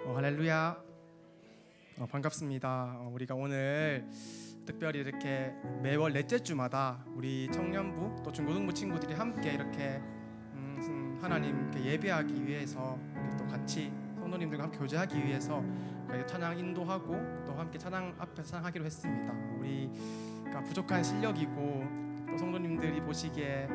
할렐루야. 반갑습니다. 우리가 오늘 특별히 이렇게 매월 넷째 주마다 우리 청년부 또 중고등부 친구들이 함께 이렇게 하나님께 예배하기 위해서 또 같이 성도님들과 함께 교제하기 위해서 찬양 인도하고 또 함께 찬양 앞에서 찬양하기로 했습니다. 우리가 부족한 실력이고 또 성도님들이 보시기에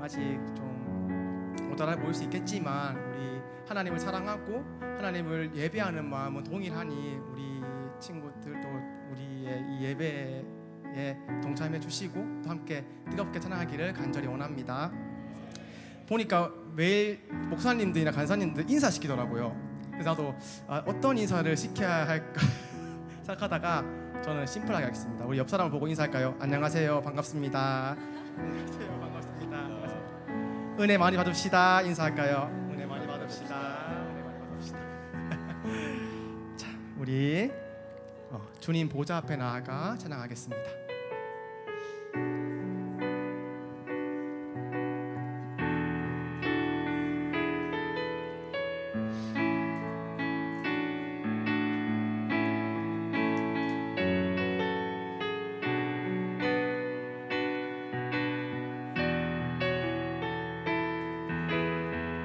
아직 좀 모자라 보일 수 있겠지만 우리 하나님을 사랑하고 하나님을 예배하는 마음은 동일하니 우리 친구들도 우리의 이 예배에 동참해 주시고 또 함께 뜨겁게 찬양하기를 간절히 원합니다. 보니까 매일 목사님들이나 간사님들 인사시키더라고요. 그래서 나도 어떤 인사를 시켜야 할까 생각하다가 저는 심플하게 하겠습니다. 우리 옆 사람을 보고 인사할까요? 안녕하세요, 반갑습니다. 안녕하세요, 반갑습니다. 은혜 많이 받읍시다. 인사할까요? 은혜 많이 받읍시다. 은혜 많이 받읍시다. 자, 우리 주님 보좌 앞에 나아가 찬양하겠습니다.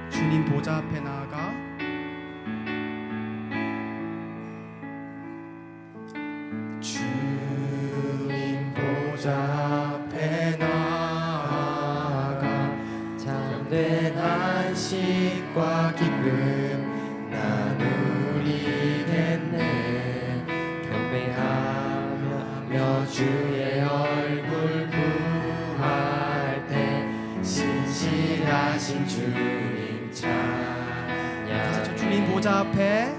주님 보좌 앞에 나아가 주님 보좌 앞에 나아가 참된 안식과 기쁨 나누리겠네. 경배하며 주의 얼굴 구할 때 신실하신 주님 주님 보좌 앞에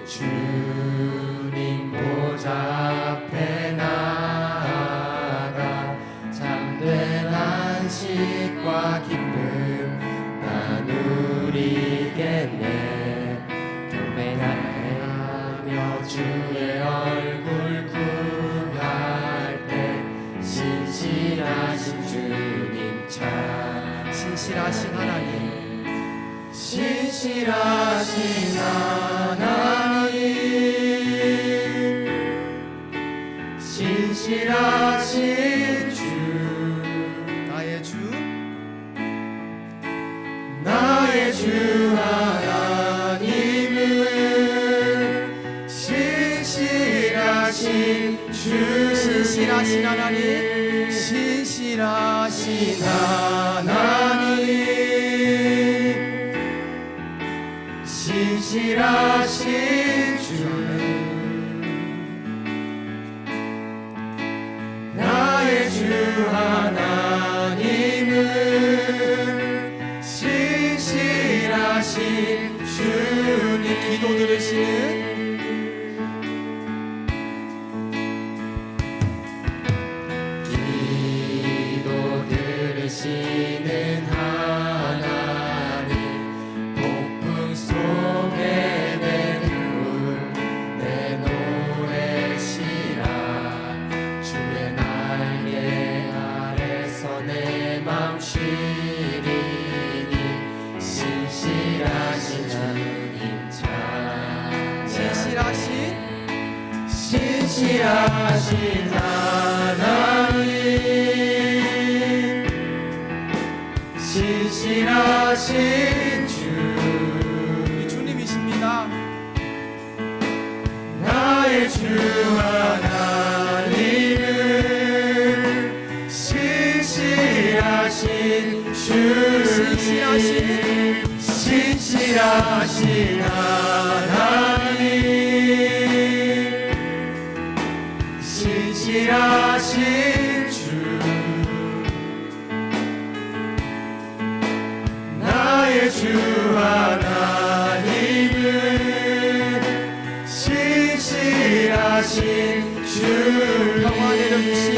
주님 보좌 앞에 나아가 참된 안식과 기쁨 나누리겠네. 경배하며 주의 얼굴 구할 때 신실하신 주님 참 신실하신 하나님 신실하신 하나님 신실하신 주 나의 주 하나님은 신실하신 주 신실하신 하나님 신실하신 하나님 신실하신 주 나의 주 하나님은 신실하신 주님 기도 들으시는 하나님 폭풍 속에 내 눈 내 노래시라 주의 날개 아래서 내 맘 쉬리니 신실하신 주님 참 신실하신 하나님 신실하신 주 우리 주님이십니다. 나의 주 하나님은 신실하신 주 신실하신 하나님 신실하신 주 나의 주 하나님은 신실하신 주 평화 내려주신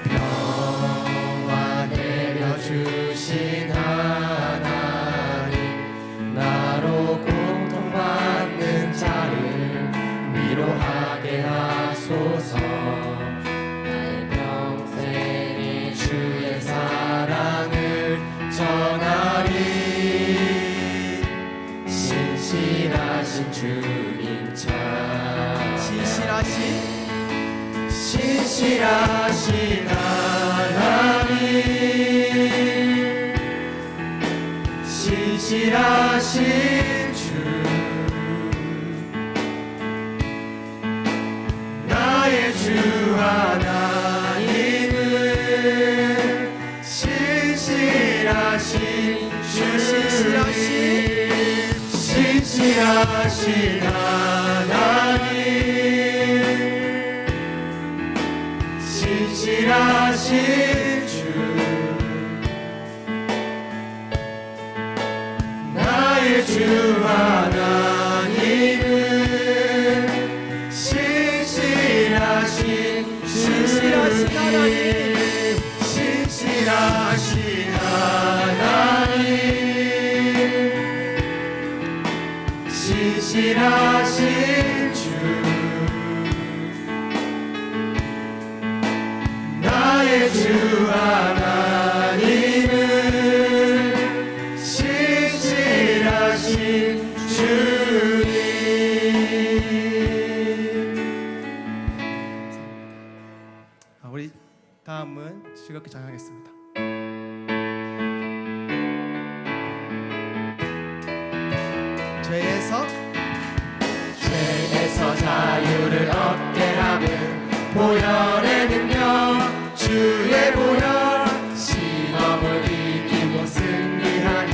평화 내려주신 하나님 나로 고통받는 자를 위로하게 하소서. 주의 사 신실하신 하나님, 신실하신 주, 나의 주 하나님은 신실하신 주, 신실하신 하나님, 신실하신 주, 나의 주 하나님은 신실하신 주, 신실하신 하나님, 신실하신 하나님, 신실하신 주, 나의 주 하나님은 신실하신 주님. 우리 다음은 즐겁게 찬양하겠습니다. 죄에서 자유를 얻게 하는 보혈의 능력, 주의 보혈, 시험을 이기고 승리하니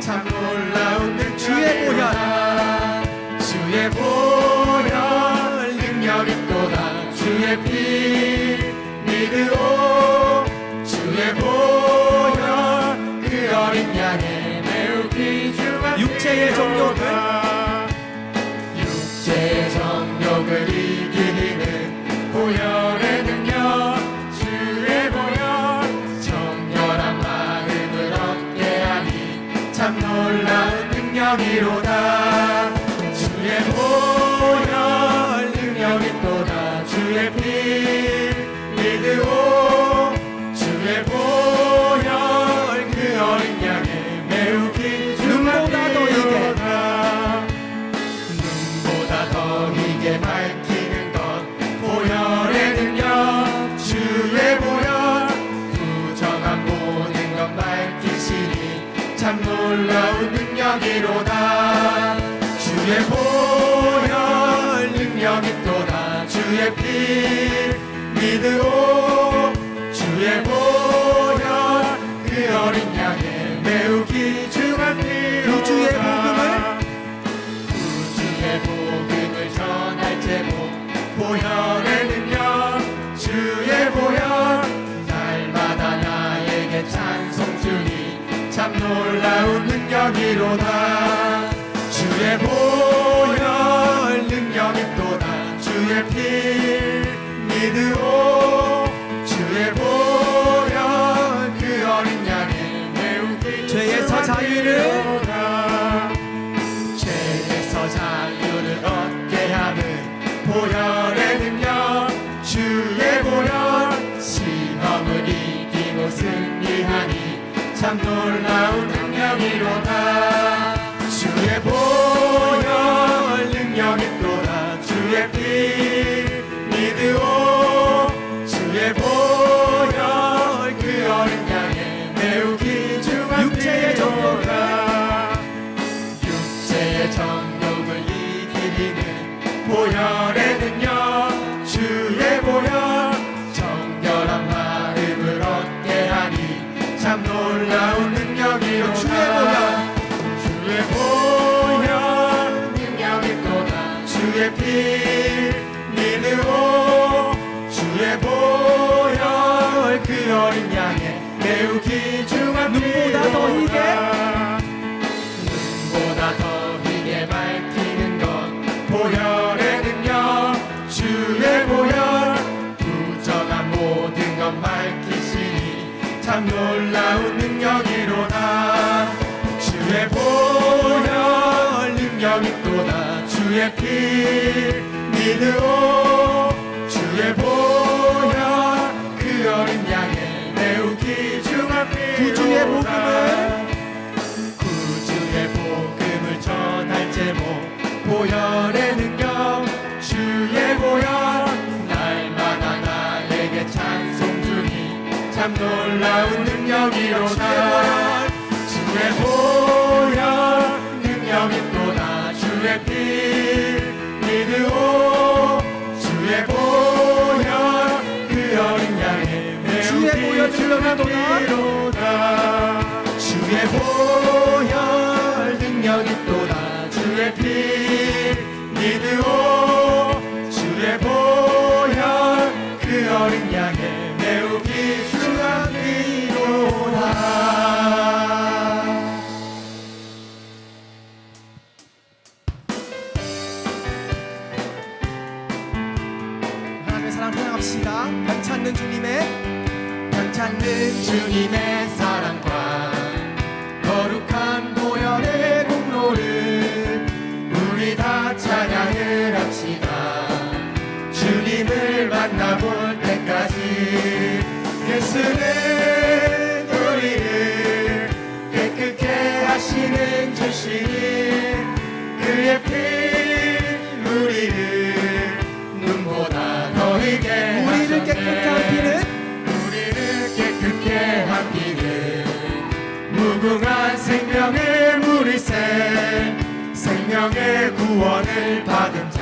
참 놀라운 능력이로다. 주의 보혈 능력 있도다. 주의 피 믿으오. 주의 보혈 그 어린 양의 매우 귀중한 육체의 정욕을 이기는 보혈의 능력, 주의 보혈, 정결한 마음을 얻게 하니 참 놀라운 능력이로다. 주의 보혈 능력 있도다. 주의 피 믿으오. 주의 보혈 그 어린 양의 매우 귀중한 피로다. 눈보다 더이게 밝히는 것 보혈의 능력, 주의 보혈, 부정한 모든 것 밝히시니 참 놀라운 능력이로다. 주의 보혈 능력 있도다. 주의 피 믿으오. 주의 보혈 그 어린 양의 매우 귀중한 피로다. 주의 복음을 전할 제목 보혈의 능력, 주의 보혈, 날마다 나에게 찬송 주니 참 놀라운 능력이로다. 주의 보혈 능력 있도다. 주의 피 믿으오. 주의 보혈 그 어린 양의 매우 귀중한 죄에서 자유를 자유를 얻게 하는 보혈의 능력, 주의 보혈, 시험을 이기고 승리하니 참 놀라운 능력이로다. 주의 보혈 능력 있도다. 주의 피 믿으오. 주의 보혈 그 어린 양의 매우 귀중한 육체의 피로다. 육체의 정욕을 이기는 보혈의 능력, 주의 보혈, 정결한 마음을 얻게 하니 참 놀라운 능력이로다. 주의 보혈 능력 있도다. 주의 피 믿으오. 주의 보혈 그 어린 양의 매우 귀중한 눈보다 더이게 눈보다 더이게 밝히는 것 보혈의 능력, 주의 보혈, 부정한 모든 것 밝히시니 참 놀라운 능력이로다. 주의 보혈 능력 있도다. 주의 피 믿으오. 주의 보혈 그 어린 양의 매우 귀중한 피로다. 구주의 복음을 전할 제목 보혈의 능력, 주의 보혈, 참 놀라운 능력이로다. 주의 보혈 능력이 또다. 주의 피 믿으오. 주의 보혈 그 어린 양의 매우 주의 보혈 귀중하기로다. 주의 보혈 능력이 또다. 주의 피 믿으오. 주의 보혈 그 어린 양의 매우 귀중하기로다. 하나님의 사랑 찬양합시다. 변찮는 주님의 변찮는 주님의 사랑과 거룩한 보혈의 공로를 우리 다 찬양을 합시다. 주님을 만나볼 때까지 예수는 우리를 깨끗게 하시는 주시니 그의 피 우리를 눈보다 더 희게 우리를 깨끗게 한 피는 우리를 깨끗게 한 피는 무궁한 생명의 물이새 생명의 구원을 받은 자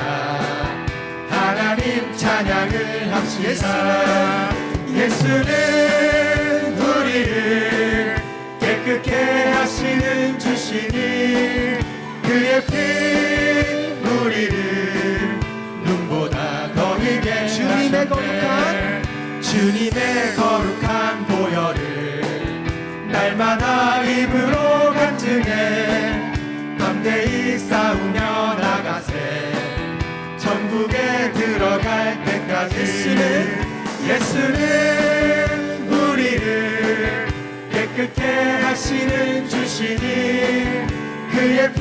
하나님 찬양을 합시다. 예수는 우리를 깨끗게 하시는 주시니 그의 피 우리를 눈보다 더 희게 주님의 주님의 거룩한 보혈을 날마다 입으로 간증해 담대히 싸우며 나가세 천국에 들어갈 때까지 예수는 우리를 깨끗게 하시는 주시니 그의 피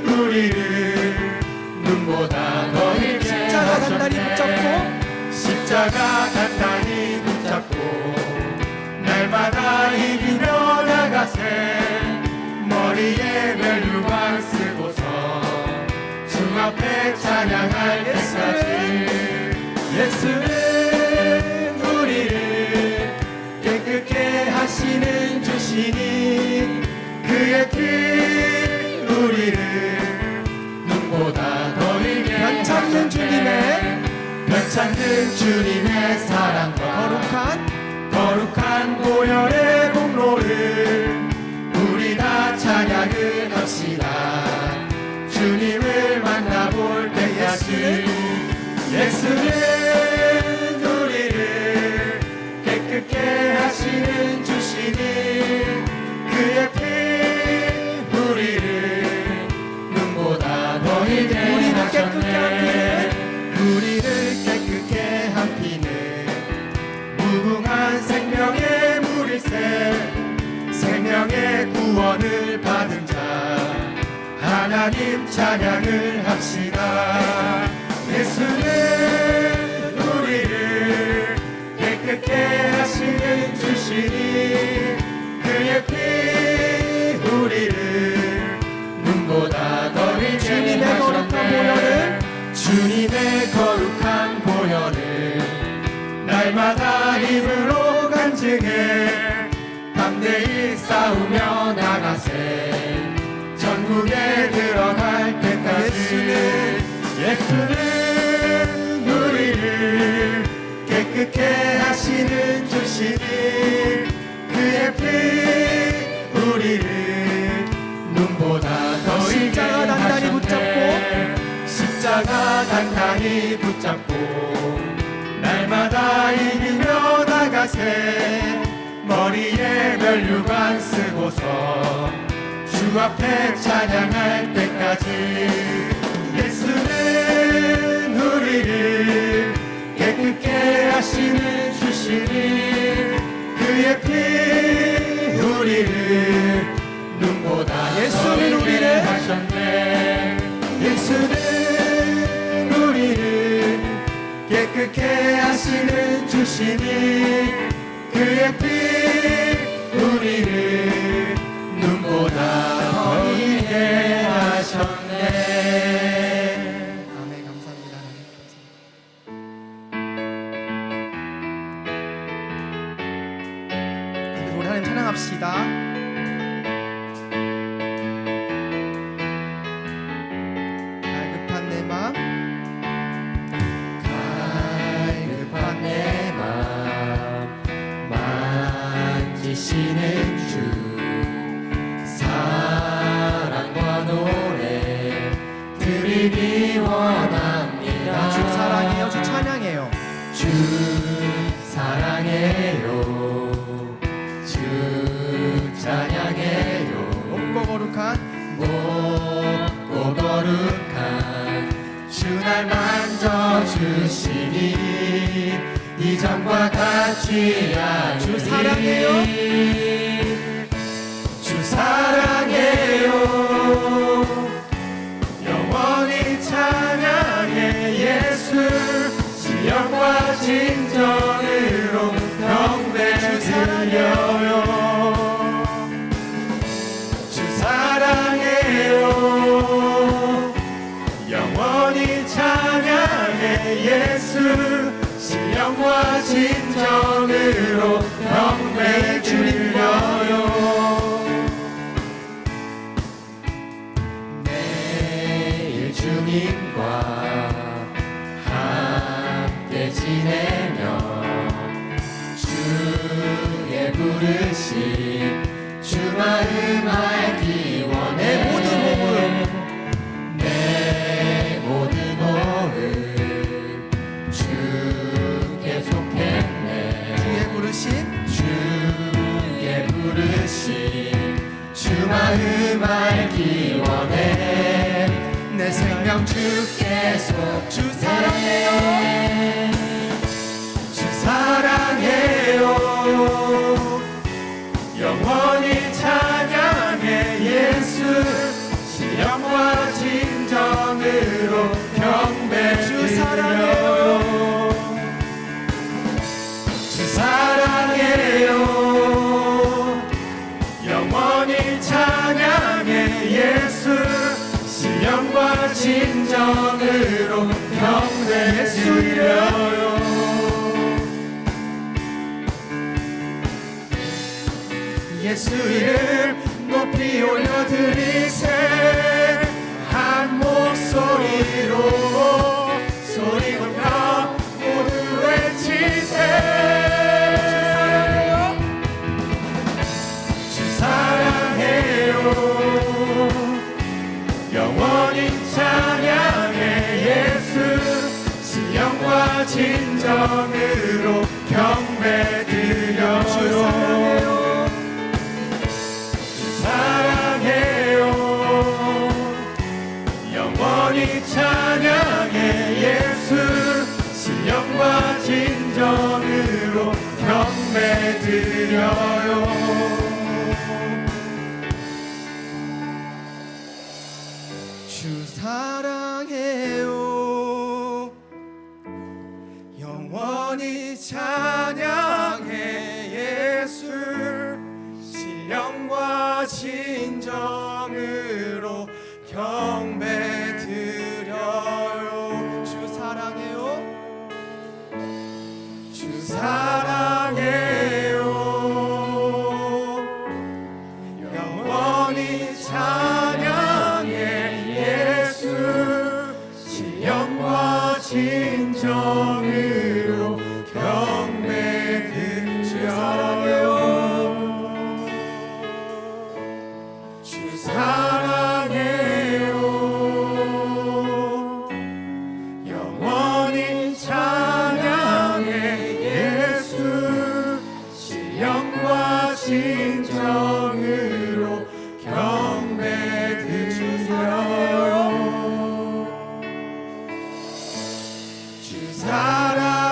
우리를 눈보다 더 희게 십자가 단단히 붙잡고 십자가 단단히 붙잡고 날마다 이기며 나가세 머리에 멸류관 쓰고서 주 앞에 찬양할 때까지 예수는 우리를 깨끗게 하시는 주시니 그의 피 우리를 눈보다 더 희게 변찮는 주님의 변찮는 주님의 사랑과 거룩한 보혈의 공로를 우리 다 찬양을 합시다. 주님을 만나볼 때까지 예수는 우리를 깨끗게 하시는 주시니 그의 피 우리를 눈보다 더 희게 우리를 깨끗게 한 피는 무궁한 생명의 물일새 생명의 구원을 받은 자 하나님 찬양을 합시다. 예수는 우리를 깨끗게 하시는 주시니 그의 피 우리를 눈보다 더 희게 주님의 거룩한 보혈을 주님의 거룩한 보혈을 날마다 입으로 간증해 담대히 싸우며 나가세 전국에 들어갈 때까지 예수는 우리를 깨끗게 하시는 주시니 그의 피 우리를 눈보다 더 십자가 단단히 붙잡고 십자가 단단히 붙잡고 날마다 이기며 나가세 머리에 멸류관 쓰고서 주 앞에 찬양할 때까지 예수는 우리를 깨끗게 하시는 주시니 그의 피 우리를 눈보다 예수는 우리를 하셨네. 예수는 우리를 깨끗게 하시는 주시니 그의 피 우리를 눈보다 더 희게 하셨네. 아멘. 감사합니다. 하나님. 감사합니다. 찬양합시다. 갈급한 내 맘, 갈급한 내 맘 만지시는 주 사랑과 노래 드리기 원합니다. 주 사랑해요, 주 찬양해요. 주 사랑해요, 주 찬양해요. 높고 거룩한 높고 거룩한 주 날 만져주시니 이전과 같지 않으리. 주 사랑해요, 주 사랑해요, 영원히 찬양해. 예수 신령과 진정으로 경배 드려요. 주 사랑해요, 영원히 찬양해. 예수 신령과 진정으로 경배 드려요. 내일 주님과 함께 지내며 주의 부르심 주 마음 알기 원해. 내 모든 호흡, 내 모든 호흡 주께 속했네. 주의 부르심, 주의 부르심 주 마음 알기 원해. 내 생명 주께 속. 주 사랑해요, 주 사랑해요, 영원히 찬양해. 예수 신령과 진정으로 경배 주 드려요. 사랑해요, 주 사랑해요, 영원히 찬양해. 예수 신령과 진정으로 경배 드려요. 예수 이름 높이 올려드리세. 한 목소리로 소리 높여 모두 외치세. 주 사랑해요, 영원히 찬양해. 예수 신령과 진정으로 경배 드려요. 주 사랑해요, 사랑해요, 영원히 찬양해. 예수 신령과 진정으로 경배 드려요. 주 사랑해요, 영원히 찬양해. 예수 신령과 진정으로 경배 드려요. 주 사랑해요, 주 사랑해요, 영원히 찬양해. 예수 신령과 진정으로 경배 드려요. 주 사랑해요, 영원히 찬양해. 예수 신령과 진정으로 경배 드려요. 주 사랑해요,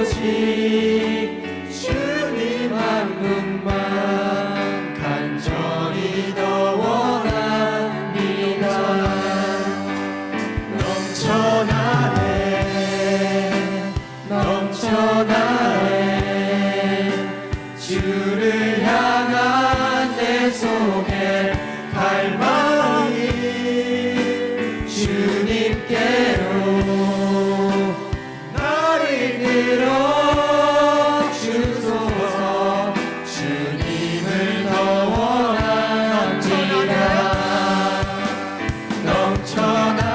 오직 주님 한 분만 간절히 더 원합니다. 넘쳐나네 주를 향한 내 속에 갈망이 주님께로 나를 이끌어 주소서. 주님을 더 원합니다. 넘쳐나네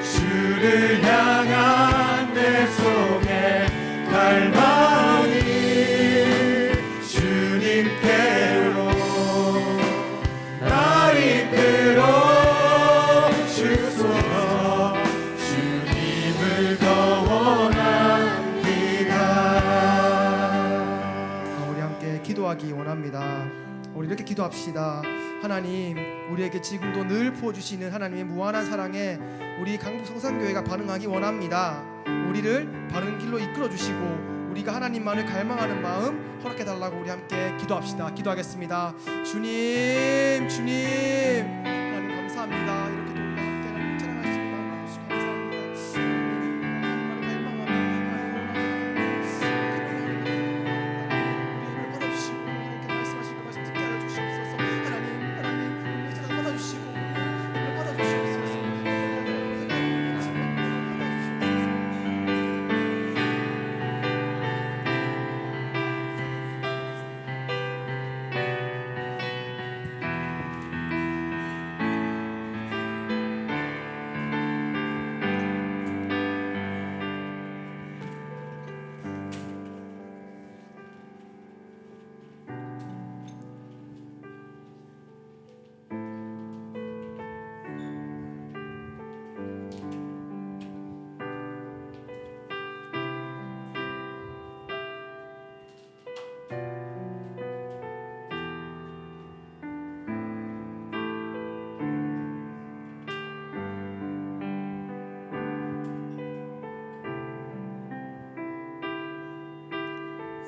주를 향한 내 속에 갈망이 주님께로 날 이끌어 주소서. 주님을 더 원합니다. 우리 함께 기도하기 원합니다. 우리 이렇게 기도합시다. 하나님, 우리에게 지금도 늘 부어주시는 하나님의 무한한 사랑에 우리 강북 성산교회가 반응하기 원합니다. 우리를 바른 길로 이끌어주시고 우리가 하나님만을 갈망하는 마음 허락해달라고 우리 함께 기도합시다. 기도하겠습니다. 주님, 주님, 하나님 감사합니다. 이렇게도 우리가 함께 하나님 찬양할 수 있는 마음 주셔서 감사합니다. 하나님만을 갈망하는 우리를 받아주시고 이렇게 말씀하실 것 말씀 듣게 하여 주시옵소서. 하나님, 우리의 사랑 받아주시고 우리를 받아주시옵소서.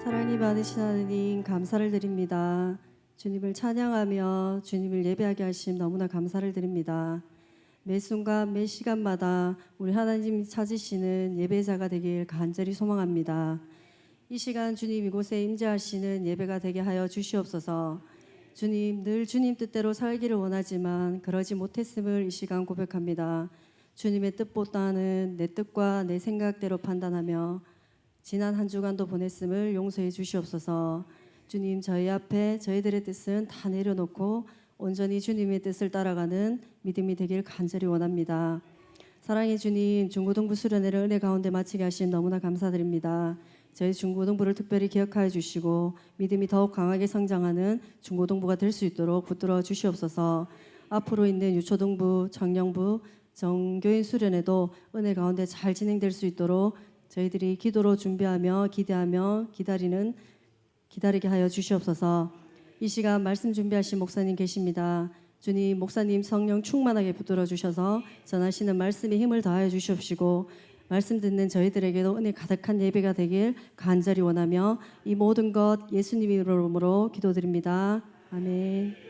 사랑이 많으신 하나님 감사를 드립니다. 주님을 찬양하며 주님을 예배하게 하심 너무나 감사를 드립니다. 매 순간 매 시간마다 우리 하나님이 찾으시는 예배자가 되길 간절히 소망합니다. 이 시간 주님 이곳에 임재하시는 예배가 되게 하여 주시옵소서. 주님, 늘 주님 뜻대로 살기를 원하지만 그러지 못했음을 이 시간 고백합니다. 주님의 뜻보다는 내 뜻과 내 생각대로 판단하며 지난 한 주간도 보냈음을 용서해 주시옵소서. 주님, 저희 앞에 저희들의 뜻은 다 내려놓고 온전히 주님의 뜻을 따라가는 믿음이 되길 간절히 원합니다. 사랑의 주님, 중고등부 수련회를 은혜 가운데 마치게 하신 너무나 감사드립니다. 저희 중고등부를 특별히 기억하여 주시고 믿음이 더욱 강하게 성장하는 중고등부가 될 수 있도록 붙들어 주시옵소서. 앞으로 있는 유초등부, 청년부, 정교인 수련회도 은혜 가운데 잘 진행될 수 있도록 저희들이 기도로 준비하며 기대하며 기다리게 하여 주시옵소서. 이 시간 말씀 준비하신 목사님 계십니다. 주님, 목사님 성령 충만하게 붙들어 주셔서 전하시는 말씀에 힘을 더하여 주시옵시고 말씀 듣는 저희들에게도 은혜 가득한 예배가 되길 간절히 원하며 이 모든 것 예수님 이름으로 기도드립니다. 아멘.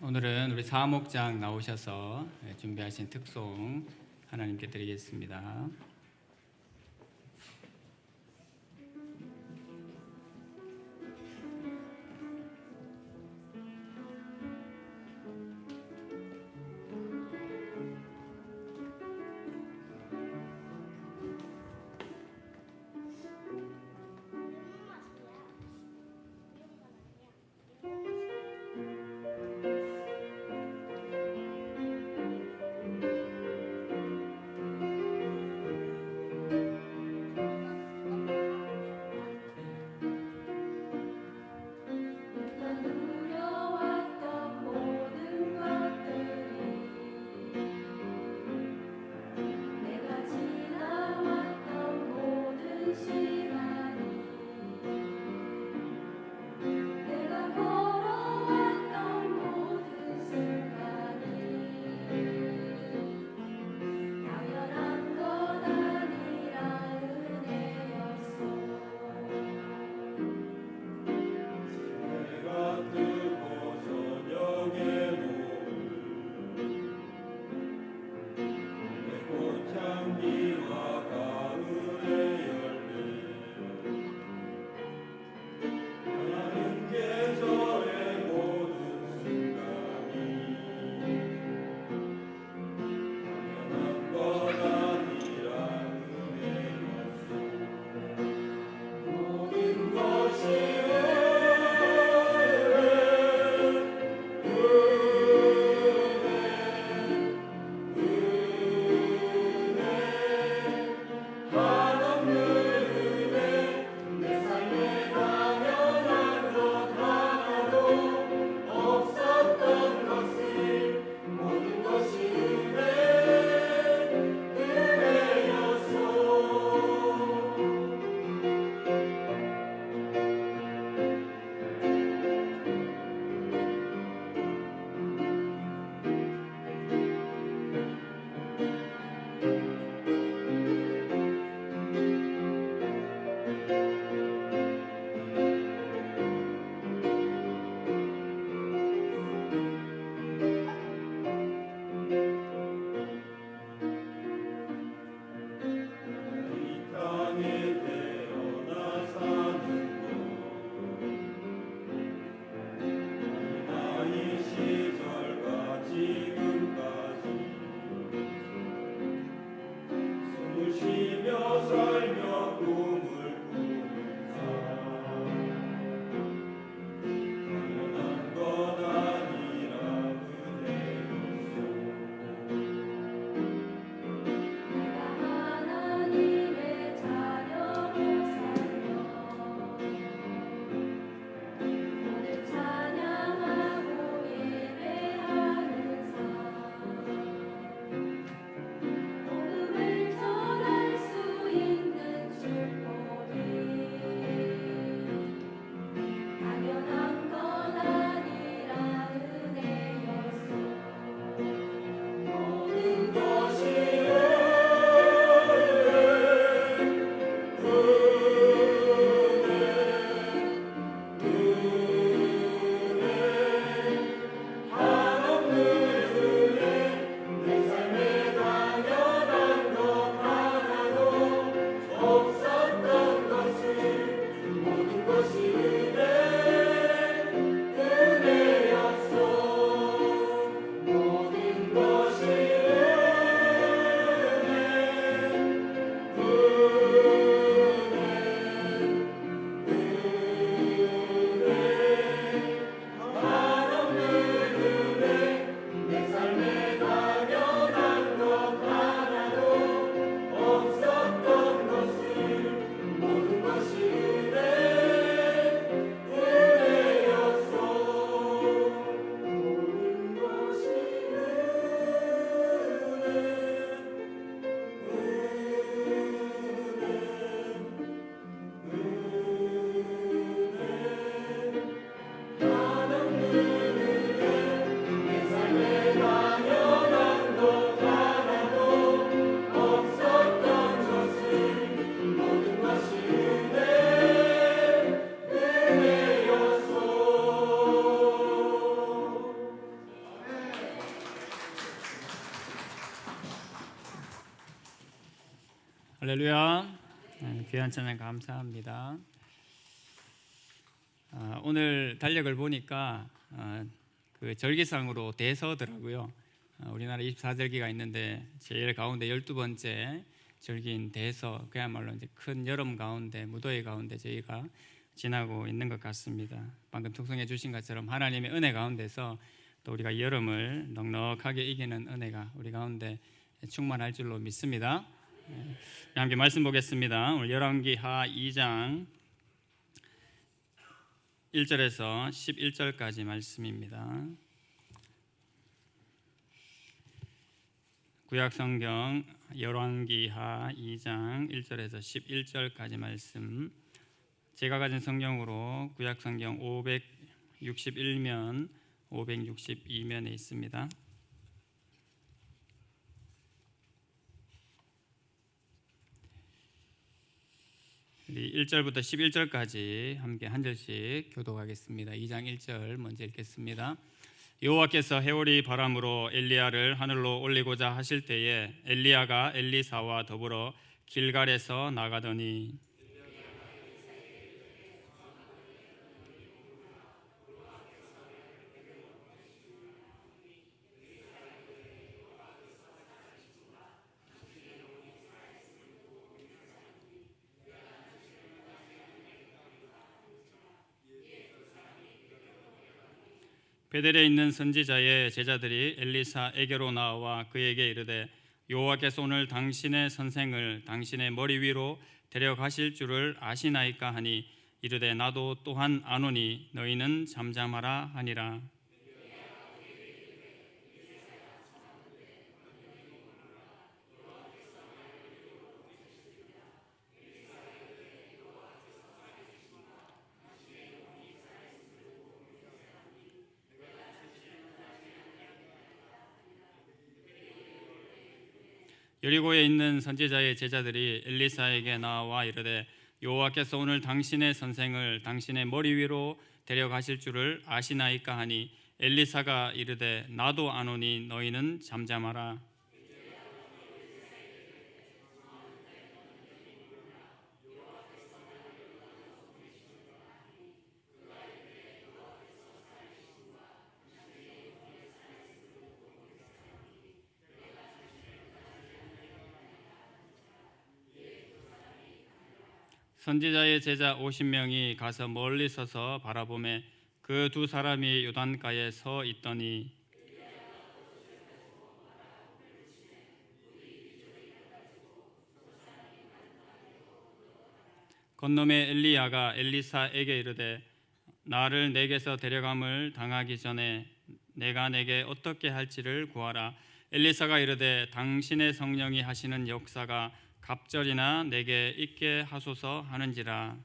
오늘은 우리 사목장 나오셔서 준비하신 특송 하나님께 드리겠습니다. 할렐루야. 귀한 찬양 감사합니다. 오늘 달력을 보니까 그 절기상으로 대서더라고요. 우리나라 24절기가 있는데 제일 가운데 12번째 절기인 대서, 그야말로 이제 큰 여름 가운데, 무더위 가운데 저희가 지나고 있는 것 같습니다. 방금 특송해 주신 것처럼 하나님의 은혜 가운데서 또 우리가 이 여름을 넉넉하게 이기는 은혜가 우리 가운데 충만할 줄로 믿습니다. 함께 말씀 보겠습니다. 오늘 열왕기하 2장 1절에서 11절까지 말씀입니다. 구약성경 열왕기하 2장 1절에서 11절까지 말씀, 제가 가진 성경으로 구약성경 561면 562면에 있습니다. 1절부터 11절까지 함께 한 절씩 교독하겠습니다. 2장 1절 먼저 읽겠습니다. 여호와께서 해오리 바람으로 엘리야를 하늘로 올리고자 하실 때에 엘리야가 엘리사와 더불어 길갈에서 나가더니 베델에 있는 선지자의 제자들이 엘리사에게로 나와 그에게 이르되 여호와께서 오늘 당신의 선생을 당신의 머리 위로 데려가실 줄을 아시나이까 하니 이르되 나도 또한 아노니 너희는 잠잠하라 하니라. 여리고에 있는 선지자의 제자들이 엘리사에게 나와 이르되 여호와께서 오늘 당신의 선생을 당신의 머리 위로 데려가실 줄을 아시나이까 하니 엘리사가 이르되 나도 아노니 너희는 잠잠하라. 선지자의 제자 50명이 가서 멀리 서서 바라보매 그 두 사람이 요단가에 서 있더니 건너매 엘리야가 엘리사에게 이르되 나를 내게서 데려감을 당하기 전에 내가 내게 어떻게 할지를 구하라. 엘리사가 이르되 당신의 성령이 하시는 역사가 갑절이나 내게 있게 하소서 하는지라.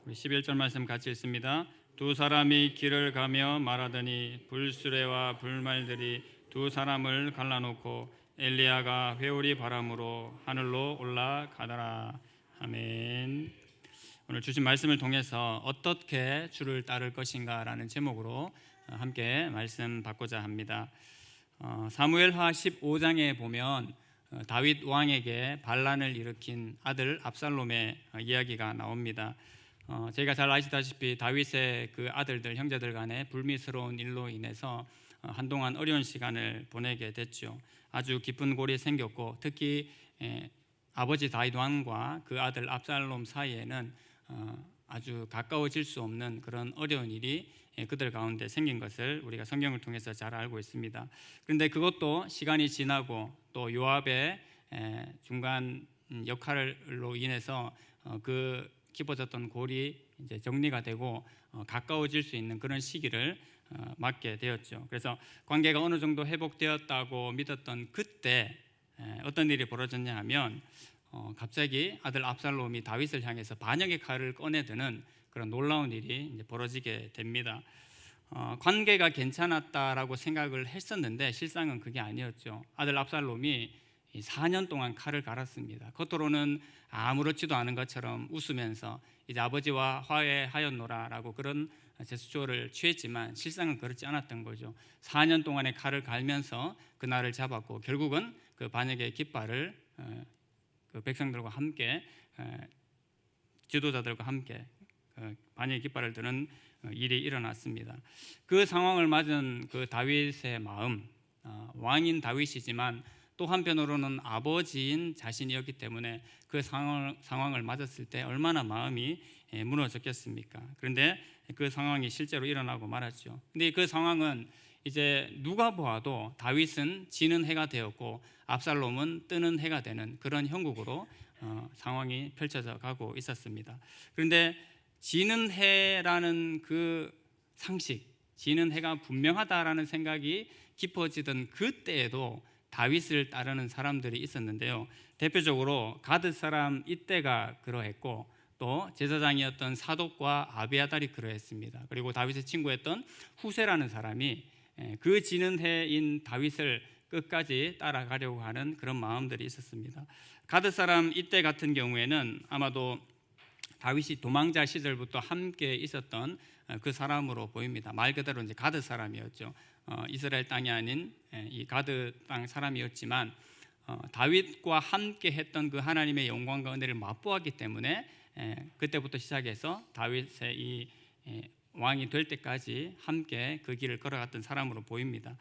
우리 11절 말씀 같이 읽습니다. 두 사람이 길을 가며 말하더니 불수레와 불말들이 두 사람을 갈라놓고 엘리야가 회오리 바람으로 하늘로 올라가더라. 아멘. 오늘 주신 말씀을 통해서 어떻게 주를 따를 것인가라는 제목으로 함께 말씀 받고자 합니다. 사무엘하 15장에 보면 다윗 왕에게 반란을 일으킨 아들 압살롬의 이야기가 나옵니다. 저희가 잘 아시다시피 다윗의 그 아들들 형제들 간의 불미스러운 일로 인해서 한동안 어려운 시간을 보내게 됐죠. 아주 깊은 골이 생겼고 특히 아버지 다윗 왕과 그 아들 압살롬 사이에는 아주 가까워질 수 없는 그런 어려운 일이 그들 가운데 생긴 것을 우리가 성경을 통해서 잘 알고 있습니다. 그런데 그것도 시간이 지나고 또 요압의 중간 역할로 인해서 그 깊어졌던 골이 이제 정리가 되고 가까워질 수 있는 그런 시기를 맞게 되었죠. 그래서 관계가 어느 정도 회복되었다고 믿었던 그때 어떤 일이 벌어졌냐 하면 갑자기 아들 압살롬이 다윗을 향해서 반역의 칼을 꺼내드는 그런 놀라운 일이 이제 벌어지게 됩니다. 관계가 괜찮았다라고 생각을 했었는데 실상은 그게 아니었죠. 아들 압살롬이 이 4년 동안 칼을 갈았습니다. 겉으로는 아무렇지도 않은 것처럼 웃으면서 이제 아버지와 화해하였노라라고 그런 제스처를 취했지만 실상은 그렇지 않았던 거죠. 4년 동안의 칼을 갈면서 그날을 잡았고 결국은 그 반역의 깃발을 그 백성들과 함께 지도자들과 함께 반역의 깃발을 드는 일이 일어났습니다. 그 상황을 맞은 그 다윗의 마음, 왕인 다윗이지만 또 한편으로는 아버지인 자신이었기 때문에 그 상황을 맞았을 때 얼마나 마음이 무너졌겠습니까? 그런데 그 상황이 실제로 일어나고 말았죠. 근데 그 상황은 이제 누가 보아도 다윗은 지는 해가 되었고 압살롬은 뜨는 해가 되는 그런 형국으로 상황이 펼쳐져 가고 있었습니다. 그런데 지는 해라는 그 상식, 지는 해가 분명하다라는 생각이 깊어지던 그때에도 다윗을 따르는 사람들이 있었는데요. 대표적으로 가드 사람 이때가 그러했고 또 제사장이었던 사독과 아비아달이 그러했습니다. 그리고 다윗의 친구였던 후세라는 사람이 그 지는 해인 다윗을 끝까지 따라가려고 하는 그런 마음들이 있었습니다. 가드 사람 이때 같은 경우에는 아마도 다윗이 도망자 시절부터 함께 있었던 그 사람으로 보입니다. 말 그대로 이제 가드 사람이었죠. 이스라엘 땅이 아닌 이 가드 땅 사람이었지만 다윗과 함께 했던 그 하나님의 영광과 은혜를 맛보았기 때문에 그때부터 시작해서 다윗의 이 왕이 될 때까지 함께 그 길을 걸어갔던 사람으로 보입니다.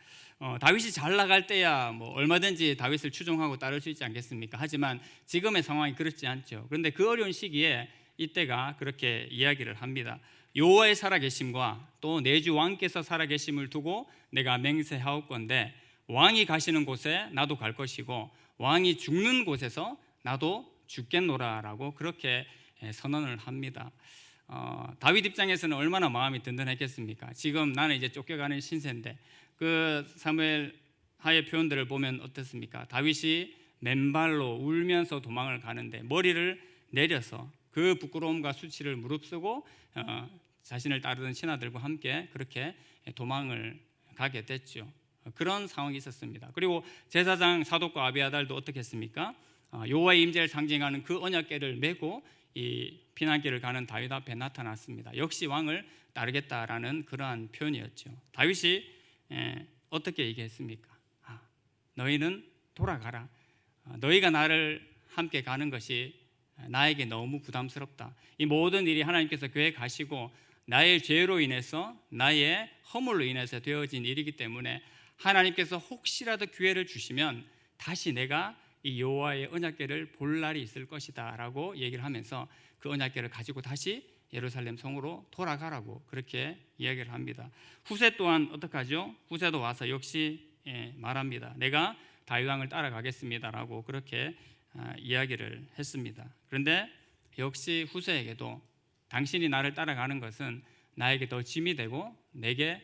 다윗이 잘 나갈 때야 뭐 얼마든지 다윗을 추종하고 따를 수 있지 않겠습니까? 하지만 지금의 상황이 그렇지 않죠. 그런데 그 어려운 시기에 이때가 그렇게 이야기를 합니다. 여호와의 살아계심과 또 내 주 왕께서 살아계심을 두고 내가 맹세하옵건대 왕이 가시는 곳에 나도 갈 것이고 왕이 죽는 곳에서 나도 죽겠노라라고 그렇게 선언을 합니다. 다윗 입장에서는 얼마나 마음이 든든했겠습니까? 지금 나는 이제 쫓겨가는 신세인데 그 사무엘 하의 표현들을 보면 어떻습니까? 다윗이 맨발로 울면서 도망을 가는데 머리를 내려서 그 부끄러움과 수치를 무릅쓰고 자신을 따르던 신하들과 함께 그렇게 도망을 가게 됐죠. 그런 상황이 있었습니다. 그리고 제사장 사독과 아비아달도 어떻게 했습니까? 여호와의 임재를 상징하는 그 언약궤를 메고 이 피난길을 가는 다윗 앞에 나타났습니다. 역시 왕을 따르겠다라는 그러한 표현이었죠. 다윗이 어떻게 얘기했습니까? 너희는 돌아가라. 너희가 나를 함께 가는 것이 나에게 너무 부담스럽다. 이 모든 일이 하나님께서 계획하시고 나의 죄로 인해서 나의 허물로 인해서 되어진 일이기 때문에 하나님께서 혹시라도 기회를 주시면 다시 내가 이 여호와의 언약궤를 볼 날이 있을 것이다 라고 얘기를 하면서 그 언약궤를 가지고 다시 예루살렘 성으로 돌아가라고 그렇게 이야기를 합니다. 후세 또한 어떡하죠? 후세도 와서 역시 말합니다. 내가 다윗 왕을 따라가겠습니다 라고 그렇게 이야기를 했습니다. 그런데 역시 후세에게도 당신이 나를 따라가는 것은 나에게 더 짐이 되고 내게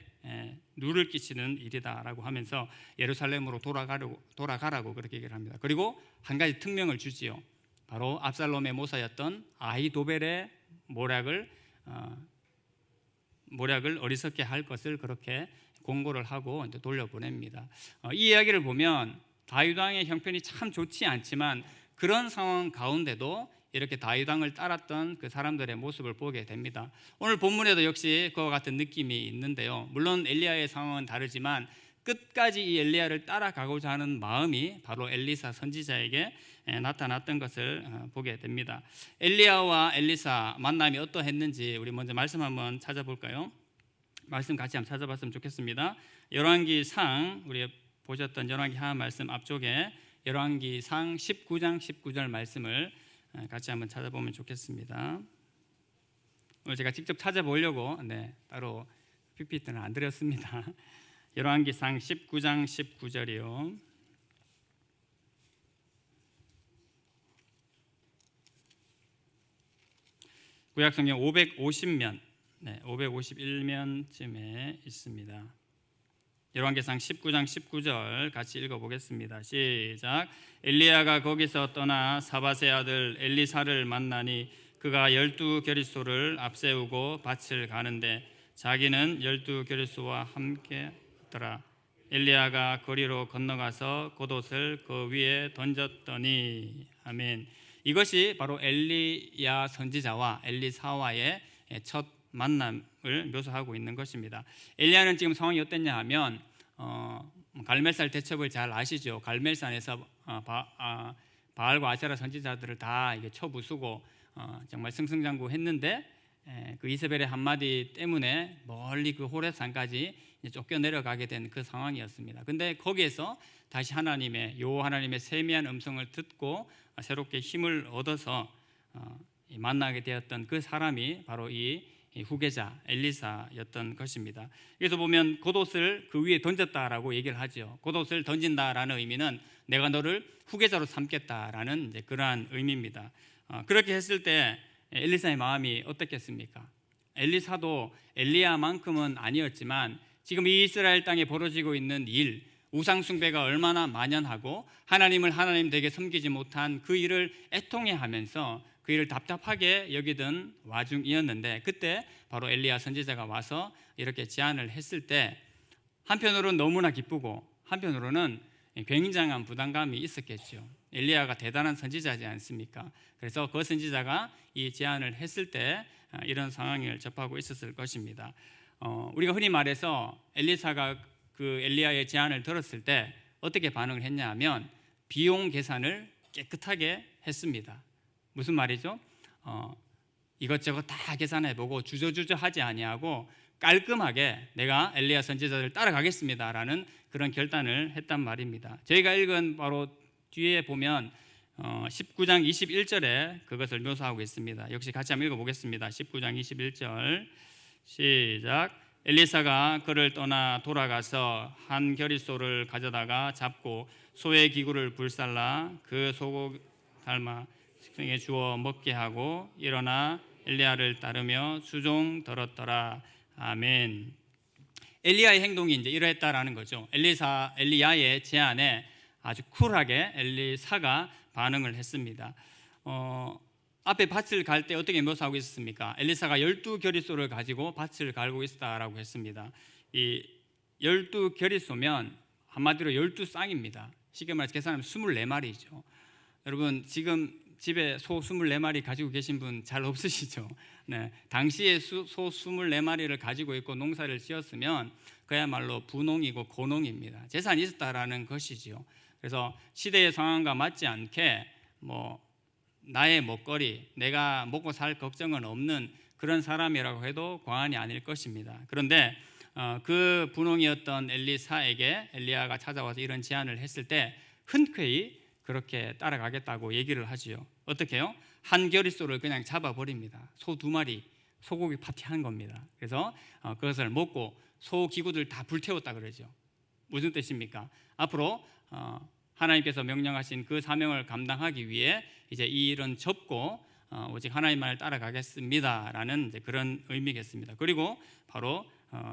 누를 끼치는 일이다라고 하면서 예루살렘으로 돌아가라고 그렇게 얘기를 합니다. 그리고 한 가지 특명을 주지요. 바로 압살롬의 모사였던 아히도벨의 모략을 어리석게 할 것을 그렇게 공고를 하고 이제 돌려보냅니다. 이 이야기를 보면 다윗 왕의 형편이 참 좋지 않지만 그런 상황 가운데도 이렇게 다윗 왕을 따랐던 그 사람들의 모습을 보게 됩니다. 오늘 본문에도 역시 그와 같은 느낌이 있는데요. 물론 엘리야의 상황은 다르지만 끝까지 이 엘리야를 따라가고자 하는 마음이 바로 엘리사 선지자에게 나타났던 것을 보게 됩니다. 엘리야와 엘리사 만남이 어떠했는지 우리 먼저 말씀 한번 찾아볼까요? 말씀 같이 한번 찾아봤으면 좋겠습니다. 열왕기상 우리 보셨던 열왕기 하나 말씀 앞쪽에 열왕기상 19장 19절 말씀을 같이 한번 찾아보면 좋겠습니다. 오늘 제가 직접 찾아보려고 따로 PPT는 안 드렸습니다. 열왕기상 19장 19절이요. 구약성경 550면, 551면쯤에 있습니다. 열왕기상 19장 19절 같이 읽어보겠습니다. 시작. 엘리야가 거기서 떠나 사밧의 아들 엘리사를 만나니 그가 12겨릿소를 앞세우고 밭을 가는데 자기는 12겨릿소와 함께 있더라. 엘리야가 거리로 건너가서 겉옷을 그 위에 던졌더니 아멘. 이것이 바로 엘리야 선지자와 엘리사와의 첫 만남을 묘사하고 있는 것입니다. 엘리야는 지금 상황이 어땠냐 하면 갈멜산 대첩을 잘 아시죠? 갈멜산에서 바알과 아세라 선지자들을 다 이게 쳐부수고 정말 승승장구했는데 그 이세벨의 한마디 때문에 멀리 그 호렙산까지 쫓겨 내려가게 된 그 상황이었습니다. 근데 거기에서 다시 하나님의 세미한 음성을 듣고 새롭게 힘을 얻어서 만나게 되었던 그 사람이 바로 이 후계자 엘리사였던 것입니다. 그래서 보면 겉옷을 그 위에 던졌다라고 얘기를 하죠. 겉옷을 던진다라는 의미는 내가 너를 후계자로 삼겠다라는 이제 그러한 의미입니다. 그렇게 했을 때 엘리사의 마음이 어떻겠습니까? 엘리사도 엘리야만큼은 아니었지만 지금 이 이스라엘 땅에 벌어지고 있는 일, 우상 숭배가 얼마나 만연하고 하나님을 하나님 되게 섬기지 못한 그 일을 애통해하면서 그 일을 답답하게 여기던 와중이었는데 그때 바로 엘리야 선지자가 와서 이렇게 제안을 했을 때 한편으로는 너무나 기쁘고 한편으로는 굉장한 부담감이 있었겠죠. 엘리야가 대단한 선지자지 않습니까? 그래서 그 선지자가 이 제안을 했을 때 이런 상황을 접하고 있었을 것입니다. 우리가 흔히 말해서 엘리사가 그 엘리야의 제안을 들었을 때 어떻게 반응을 했냐 하면 비용 계산을 깨끗하게 했습니다. 무슨 말이죠? 이것저것 다 계산해보고 주저주저 하지 아니하고 깔끔하게 내가 엘리야 선지자를 따라가겠습니다라는 그런 결단을 했단 말입니다. 저희가 읽은 바로 뒤에 보면 19장 21절에 그것을 묘사하고 있습니다. 역시 같이 한번 읽어보겠습니다. 19장 21절 시작. 엘리사가 그를 떠나 돌아가서 한 겨릿소를 가져다가 잡고 소의 기구를 불살라 그 소고 닮아 식성에 주어 먹게 하고 일어나 엘리야를 따르며 수종 들었더라. 아멘. 엘리야의 행동이 이제 이러했다라는 거죠. 엘리야의 제안에 아주 쿨하게 엘리사가 반응을 했습니다. 앞에 밭을 갈 때 어떻게 묘사하고 있었습니까? 엘리사가 12겨릿소를 가지고 밭을 갈고 있었다라고 했습니다. 이 12겨릿소면 한마디로 12쌍입니다. 쉽게 말해서 계산하면 24마리죠. 여러분 지금 집에 소 24마리 가지고 계신 분 잘 없으시죠? 네, 당시에 소 24마리를 가지고 있고 농사를 지었으면 그야말로 부농이고 고농입니다. 재산이 있었다라는 것이지요. 그래서 시대의 상황과 맞지 않게 나의 먹거리, 내가 먹고 살 걱정은 없는 그런 사람이라고 해도 과언이 아닐 것입니다. 그런데 그 분홍이었던 엘리사에게 엘리야가 찾아와서 이런 제안을 했을 때 흔쾌히 그렇게 따라가겠다고 얘기를 하지요. 어떻게요? 한 겨릿소를 그냥 잡아버립니다. 소 2마리 소고기 파티하는 겁니다. 그래서 그것을 먹고 소 기구들 다 불태웠다 그러죠. 무슨 뜻입니까? 앞으로 하나님께서 명령하신 그 사명을 감당하기 위해 이제 이 일은 접고 오직 하나님만을 따라가겠습니다라는 이제 그런 의미겠습니다. 그리고 바로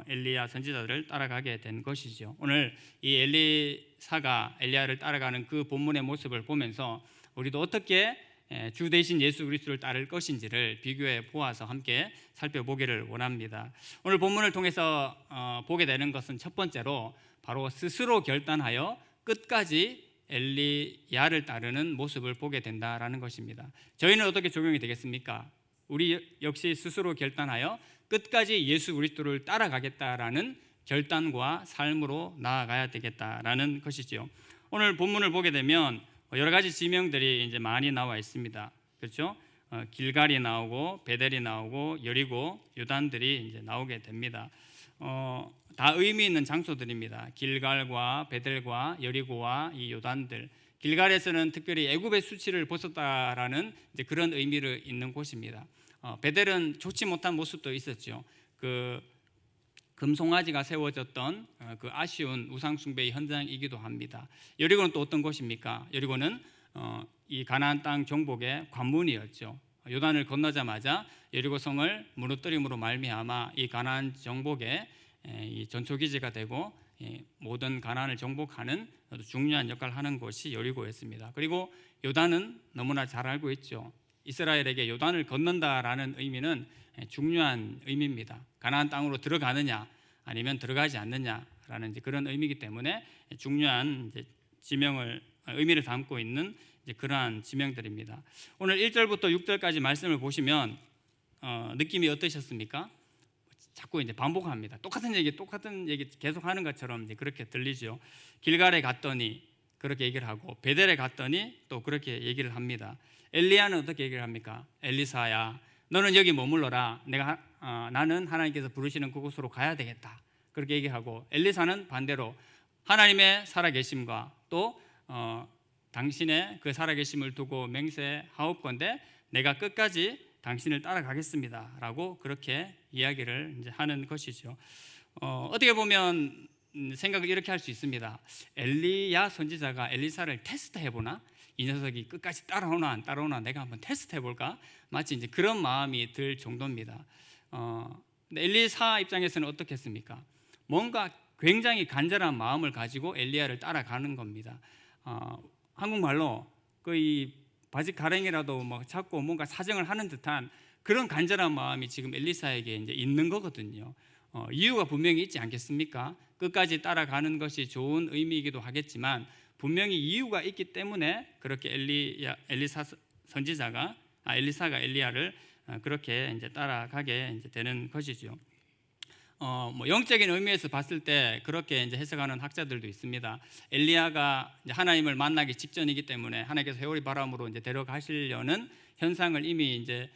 엘리야 선지자들을 따라가게 된 것이죠. 오늘 이 엘리사가 엘리야를 따라가는 그 본문의 모습을 보면서 우리도 어떻게 주 대신 예수 그리스도를 따를 것인지를 비교해 보아서 함께 살펴보기를 원합니다. 오늘 본문을 통해서 보게 되는 것은 첫 번째로 바로 스스로 결단하여 끝까지 엘리야를 따르는 모습을 보게 된다라는 것입니다. 저희는 어떻게 적용이 되겠습니까? 우리 역시 스스로 결단하여 끝까지 예수 그리스도를 따라가겠다라는 결단과 삶으로 나아가야 되겠다라는 것이지요. 오늘 본문을 보게 되면 여러 가지 지명들이 이제 많이 나와 있습니다. 그렇죠? 길갈이 나오고 베델이 나오고 여리고 요단들이 이제 나오게 됩니다. 다 의미 있는 장소들입니다. 길갈과 베델과 여리고와 이 요단들. 길갈에서는 특별히 애굽의 수치를 벗었다라는 이제 그런 의미를 있는 곳입니다. 베델은 좋지 못한 모습도 있었죠. 그 금송아지가 세워졌던 그 아쉬운 우상 숭배의 현장이기도 합니다. 여리고는 또 어떤 곳입니까? 여리고는 이 가나안 땅 정복의 관문이었죠. 요단을 건너자마자 여리고 성을 무너뜨림으로 말미암아 이 가나안 정복의 이 전초기지가 되고 모든 가나안을 정복하는 중요한 역할을 하는 곳이 여리고였습니다. 그리고 요단은 너무나 잘 알고 있죠. 이스라엘에게 요단을 건넌다라는 의미는 중요한 의미입니다. 가나안 땅으로 들어가느냐 아니면 들어가지 않느냐 있다라는 이제 그런 의미이기 때문에 중요한 이제 의미를 담고 있는 이제 그러한 지명들입니다. 오늘 1절부터 6절까지 말씀을 보시면 느낌이 어떠셨습니까? 자꾸 이제 반복합니다. 똑같은 얘기 계속 하는 것처럼 이제 그렇게 들리죠. 길갈에 갔더니 그렇게 얘기를 하고, 베델에 갔더니 또 그렇게 얘기를 합니다. 엘리야는 어떻게 얘기를 합니까? 엘리사야, 너는 여기 머물러라. 나는 하나님께서 부르시는 그곳으로 가야 되겠다. 그렇게 얘기하고, 엘리사는 반대로 하나님의 살아계심과 또 당신의 그 살아계심을 두고 맹세하옵건대 내가 끝까지 당신을 따라가겠습니다라고 그렇게 이야기를 이제 하는 것이죠. 어떻게 보면 생각을 이렇게 할 수 있습니다. 엘리야 선지자가 엘리사를 테스트해 보나? 이 녀석이 끝까지 따라오나 안 따라오나 내가 한번 테스트해 볼까? 마치 이제 그런 마음이 들 정도입니다. 근데 엘리사 입장에서는 어떻겠습니까? 뭔가 굉장히 간절한 마음을 가지고 엘리야를 따라가는 겁니다. 한국말로 거의 바지 가랭이라도 뭐 잡고 뭔가 사정을 하는 듯한 그런 간절한 마음이 지금 엘리사에게 이제 있는 거거든요. 이유가 분명히 있지 않겠습니까? 끝까지 따라가는 것이 좋은 의미이기도 하겠지만 분명히 이유가 있기 때문에 그렇게 엘리사가 엘리야를 그렇게 이제 따라가게 이제 되는 것이죠. 뭐 영적인 의미에서 봤을 때 그렇게 이제 해석하는 학자들도 있습니다. 엘리야가 이제 하나님을 만나기 직전이기 때문에 하나님께서 회오리 바람으로 이제 데려가시려는 현상을 이미 이제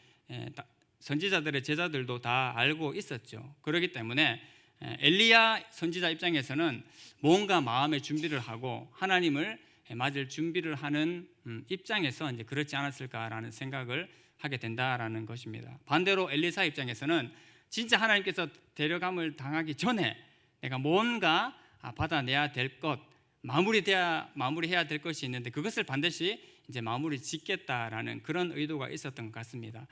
선지자들의 제자들도 다 알고 있었죠. 그렇기 때문에 엘리야 선지자 입장에서는 뭔가 마음의 준비를 하고 하나님을 맞을 준비를 하는 입장에서 이제 그렇지 않았을까라는 생각을 하게 된다라는 것입니다. 반대로 엘리사 입장에서는 진짜 하나님께서 데려감을 당하기 전에 내가 뭔가 받아내야 될 것, 마무리해야 될 것이 있는데 그것을 반드시 이제 마무리 짓겠다라는 그런 의도가 있었던 것 같습니다.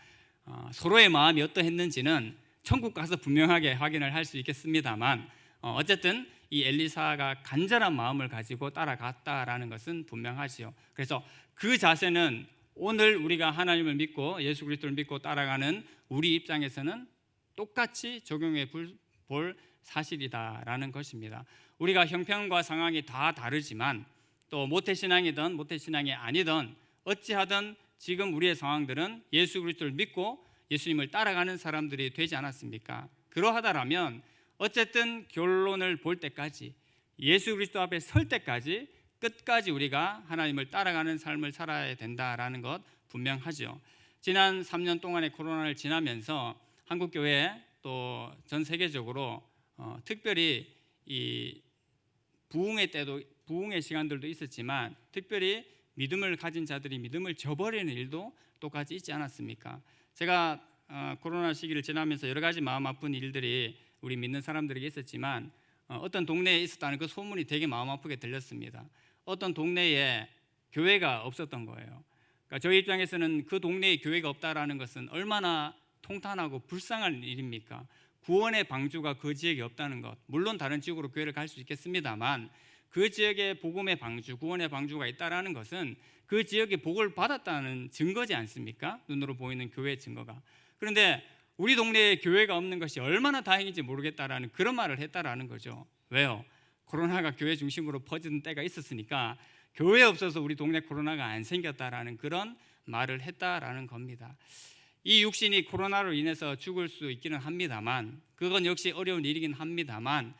서로의 마음이 어떠했는지는 천국 가서 분명하게 확인을 할 수 있겠습니다만 어쨌든 이 엘리사가 간절한 마음을 가지고 따라갔다라는 것은 분명하지요. 그래서 그 자세는 오늘 우리가 하나님을 믿고 예수 그리스도를 믿고 따라가는 우리 입장에서는 똑같이 적용해 볼 사실이다라는 것입니다. 우리가 형편과 상황이 다 다르지만 또 모태신앙이든 모태신앙이 아니든 어찌하든 지금 우리의 상황들은 예수 그리스도를 믿고 예수님을 따라가는 사람들이 되지 않았습니까? 그러하다라면 어쨌든 결론을 볼 때까지 예수 그리스도 앞에 설 때까지 끝까지 우리가 하나님을 따라가는 삶을 살아야 된다라는 것 분명하죠. 지난 3년 동안의 코로나를 지나면서 한국교회 또 전 세계적으로 특별히 이 부흥의 시간들도 있었지만 특별히 믿음을 가진 자들이 믿음을 저버리는 일도 똑같이 있지 않았습니까? 제가 코로나 시기를 지나면서 여러 가지 마음 아픈 일들이 우리 믿는 사람들에게 있었지만 어떤 동네에 있었다는 그 소문이 되게 마음 아프게 들렸습니다. 어떤 동네에 교회가 없었던 거예요. 그러니까 저희 입장에서는 그 동네에 교회가 없다라는 것은 얼마나 통탄하고 불쌍한 일입니까? 구원의 방주가 그 지역에 없다는 것, 물론 다른 지역으로 교회를 갈 수 있겠습니다만 그 지역에 복음의 방주, 구원의 방주가 있다라는 것은 그 지역에 복을 받았다는 증거지 않습니까? 눈으로 보이는 교회의 증거가. 그런데 우리 동네에 교회가 없는 것이 얼마나 다행인지 모르겠다라는 그런 말을 했다라는 거죠. 왜요? 코로나가 교회 중심으로 퍼지는 때가 있었으니까 교회 없어서 우리 동네 코로나가 안 생겼다라는 그런 말을 했다라는 겁니다. 이 육신이 코로나로 인해서 죽을 수 있기는 합니다만 그건 역시 어려운 일이긴 합니다만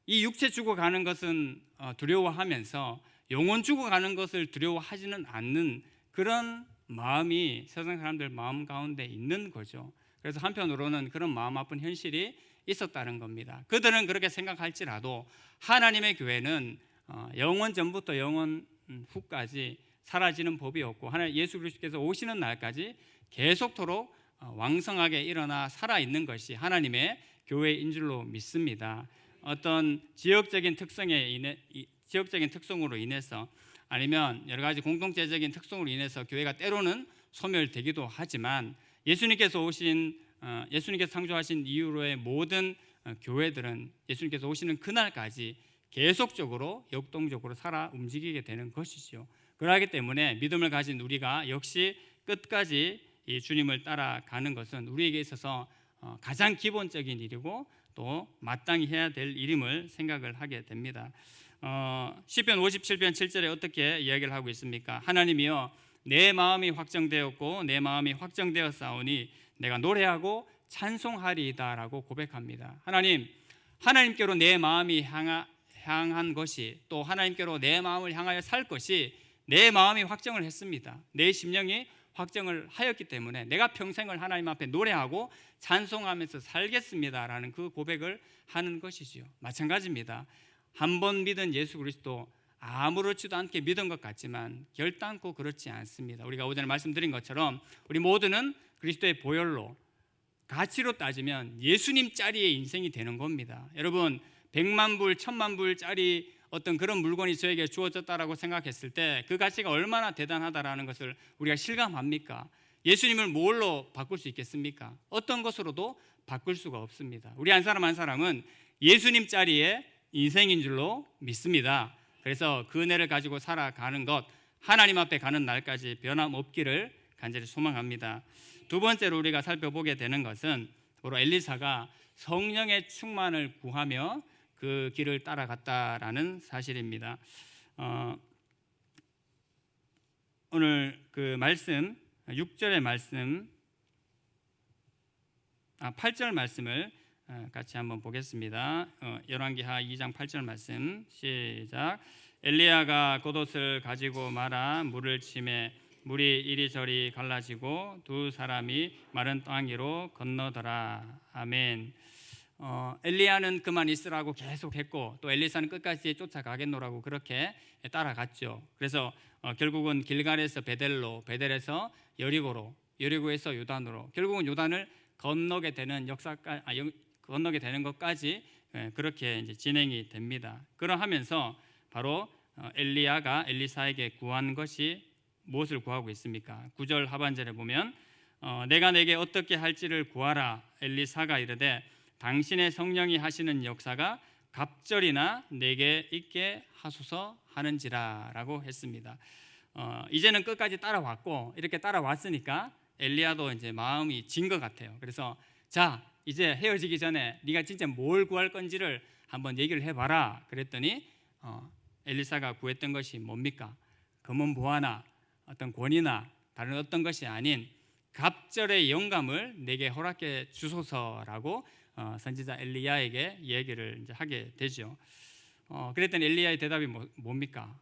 이 육체 죽어가는 것은 두려워하면서 영혼 죽어가는 것을 두려워하지는 않는 그런 마음이 세상 사람들 마음 가운데 있는 거죠. 그래서 한편으로는 그런 마음 아픈 현실이 있었다는 겁니다. 그들은 그렇게 생각할지라도 하나님의 교회는 영원 전부터 영원 후까지 사라지는 법이 없고 하나님 예수 그리스도께서 오시는 날까지 계속토록 왕성하게 일어나 살아있는 것이 하나님의 교회인 줄로 믿습니다. 어떤 지역적인 특성으로 인해서 아니면 여러 가지 공동체적인 특성으로 인해서 교회가 때로는 소멸되기도 하지만 예수님께서 창조하신 이후로의 모든 교회들은 예수님께서 오시는 그날까지 계속적으로 역동적으로 살아 움직이게 되는 것이죠. 그러기 때문에 믿음을 가진 우리가 역시 끝까지 이 주님을 따라가는 것은 우리에게 있어서 가장 기본적인 일이고 또 마땅히 해야 될 일임을 생각을 하게 됩니다. 시편 57편 7절에 어떻게 이야기를 하고 있습니까? 하나님이여 내 마음이 확정되었고 내 마음이 확정되었사오니 내가 노래하고 찬송하리이다라고 고백합니다. 하나님께로 내 마음이 향한 것이, 또 하나님께로 내 마음을 향하여 살 것이 내 마음이 확정을 했습니다. 내 심령이 확정을 하였기 때문에 내가 평생을 하나님 앞에 노래하고 찬송하면서 살겠습니다라는 그 고백을 하는 것이지요. 마찬가지입니다. 한 번 믿은 예수 그리스도 아무렇지도 않게 믿은 것 같지만 결단코 그렇지 않습니다. 우리가 오전에 말씀드린 것처럼 우리 모두는 그리스도의 보혈로, 가치로 따지면 예수님 짜리의 인생이 되는 겁니다. 여러분 100만 불, 1000만 불짜리 어떤 그런 물건이 저에게 주어졌다라고 생각했을 때 그 가치가 얼마나 대단하다라는 것을 우리가 실감합니까? 예수님을 뭘로 바꿀 수 있겠습니까? 어떤 것으로도 바꿀 수가 없습니다. 우리 한 사람 한 사람은 예수님 짜리의 인생인 줄로 믿습니다. 그래서 그 은혜를 가지고 살아가는 것, 하나님 앞에 가는 날까지 변함없기를 간절히 소망합니다. 두 번째로 우리가 살펴보게 되는 것은 바로 엘리사가 성령의 충만을 구하며 그 길을 따라갔다라는 사실입니다. 오늘 그 말씀 6절의 말씀, 8절 말씀을 같이 한번 보겠습니다. 열왕기하 2장 8절 말씀 시작. 엘리야가 겉옷을 가지고 말아 물을 치매 물이 이리저리 갈라지고 두 사람이 마른 땅 위로 건너더라. 아멘. 엘리야는 그만 있으라고 계속했고 또 엘리사는 끝까지 쫓아가겠노라고 그렇게 따라갔죠. 그래서 결국은 길갈에서 베델로, 베델에서 여리고로, 여리고에서 요단으로, 결국은 요단을 건너게 되는 건너게 되는 것까지 그렇게 이제 진행이 됩니다. 그러하면서 바로 엘리야가 엘리사에게 구한 것이 무엇을 구하고 있습니까? 9절 하반절에 보면 내가 내게 어떻게 할지를 구하라. 엘리사가 이르되 당신의 성령이 하시는 역사가 갑절이나 내게 있게 하소서 하는지라라고 했습니다. 이제는 끝까지 따라왔고 이렇게 따라왔으니까 엘리야도 이제 마음이 진 것 같아요. 그래서 자 이제 헤어지기 전에 네가 진짜 뭘 구할 건지를 한번 얘기를 해봐라. 그랬더니 엘리사가 구했던 것이 뭡니까? 금은 보화나 어떤 권위나 다른 어떤 것이 아닌 갑절의 영감을 내게 허락해 주소서라고 선지자 엘리야에게 얘기를 이제 하게 되죠. 그랬더니 엘리야의 대답이 뭡니까?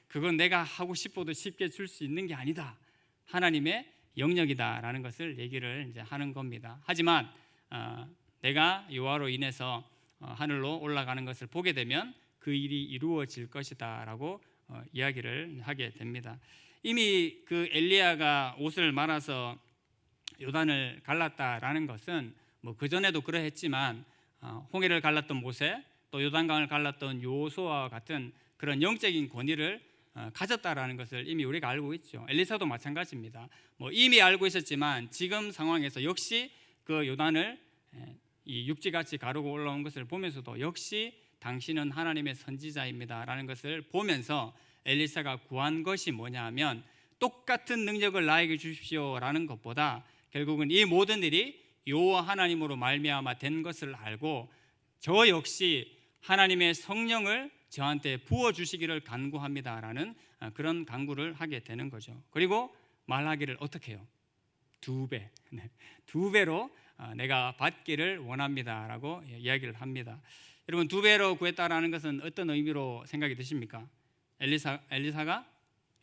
그건 내가 하고 싶어도 쉽게 줄 수 있는 게 아니다. 하나님의 영역이다라는 것을 얘기를 이제 하는 겁니다. 하지만 내가 여호와로 인해서 하늘로 올라가는 것을 보게 되면 그 일이 이루어질 것이다라고 이야기를 하게 됩니다. 이미 그 엘리야가 옷을 말아서 요단을 갈랐다라는 것은 뭐 그 전에도 그러했지만 홍해를 갈랐던 모세, 또 요단강을 갈랐던 요호수아와 같은 그런 영적인 권위를 가졌다라는 것을 이미 우리가 알고 있죠. 엘리사도 마찬가지입니다. 뭐 이미 알고 있었지만 지금 상황에서 역시 그 요단을 이 육지같이 가르고 올라온 것을 보면서도 역시 당신은 하나님의 선지자입니다라는 것을 보면서 엘리사가 구한 것이 뭐냐 하면 똑같은 능력을 나에게 주십시오라는 것보다 결국은 이 모든 일이 여호와 하나님으로 말미암아 된 것을 알고 저 역시 하나님의 성령을 저한테 부어주시기를 간구합니다라는 그런 간구를 하게 되는 거죠. 그리고 말하기를 어떻게 해요? 2배, 2배로 내가 받기를 원합니다라고 이야기를 합니다. 여러분 2배로 구했다라는 것은 어떤 의미로 생각이 드십니까? 엘리사가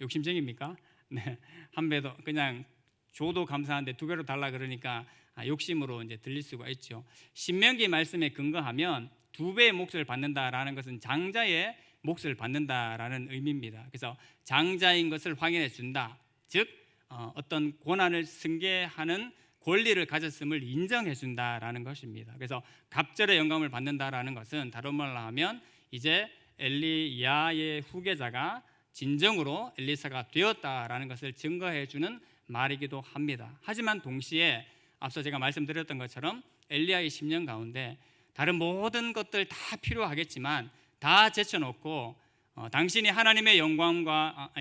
욕심쟁입니까? 네, 한 배도 그냥 줘도 감사한데 2배로 달라 그러니까 욕심으로 이제 들릴 수가 있죠. 신명기 말씀에 근거하면 2배의 몫을 받는다라는 것은 장자의 몫을 받는다라는 의미입니다. 그래서 장자인 것을 확인해 준다. 즉 어떤 고난을 승계하는 권리를 가졌음을 인정해 준다라는 것입니다. 그래서 갑절의 영감을 받는다라는 것은 다른 말로 하면 이제 엘리야의 후계자가 진정으로 엘리사가 되었다라는 것을 증거해 주는 말이기도 합니다. 하지만 동시에 앞서 제가 말씀드렸던 것처럼 엘리야의 10년 가운데 다른 모든 것들 다 필요하겠지만 다 제쳐놓고 당신이 하나님의 영감과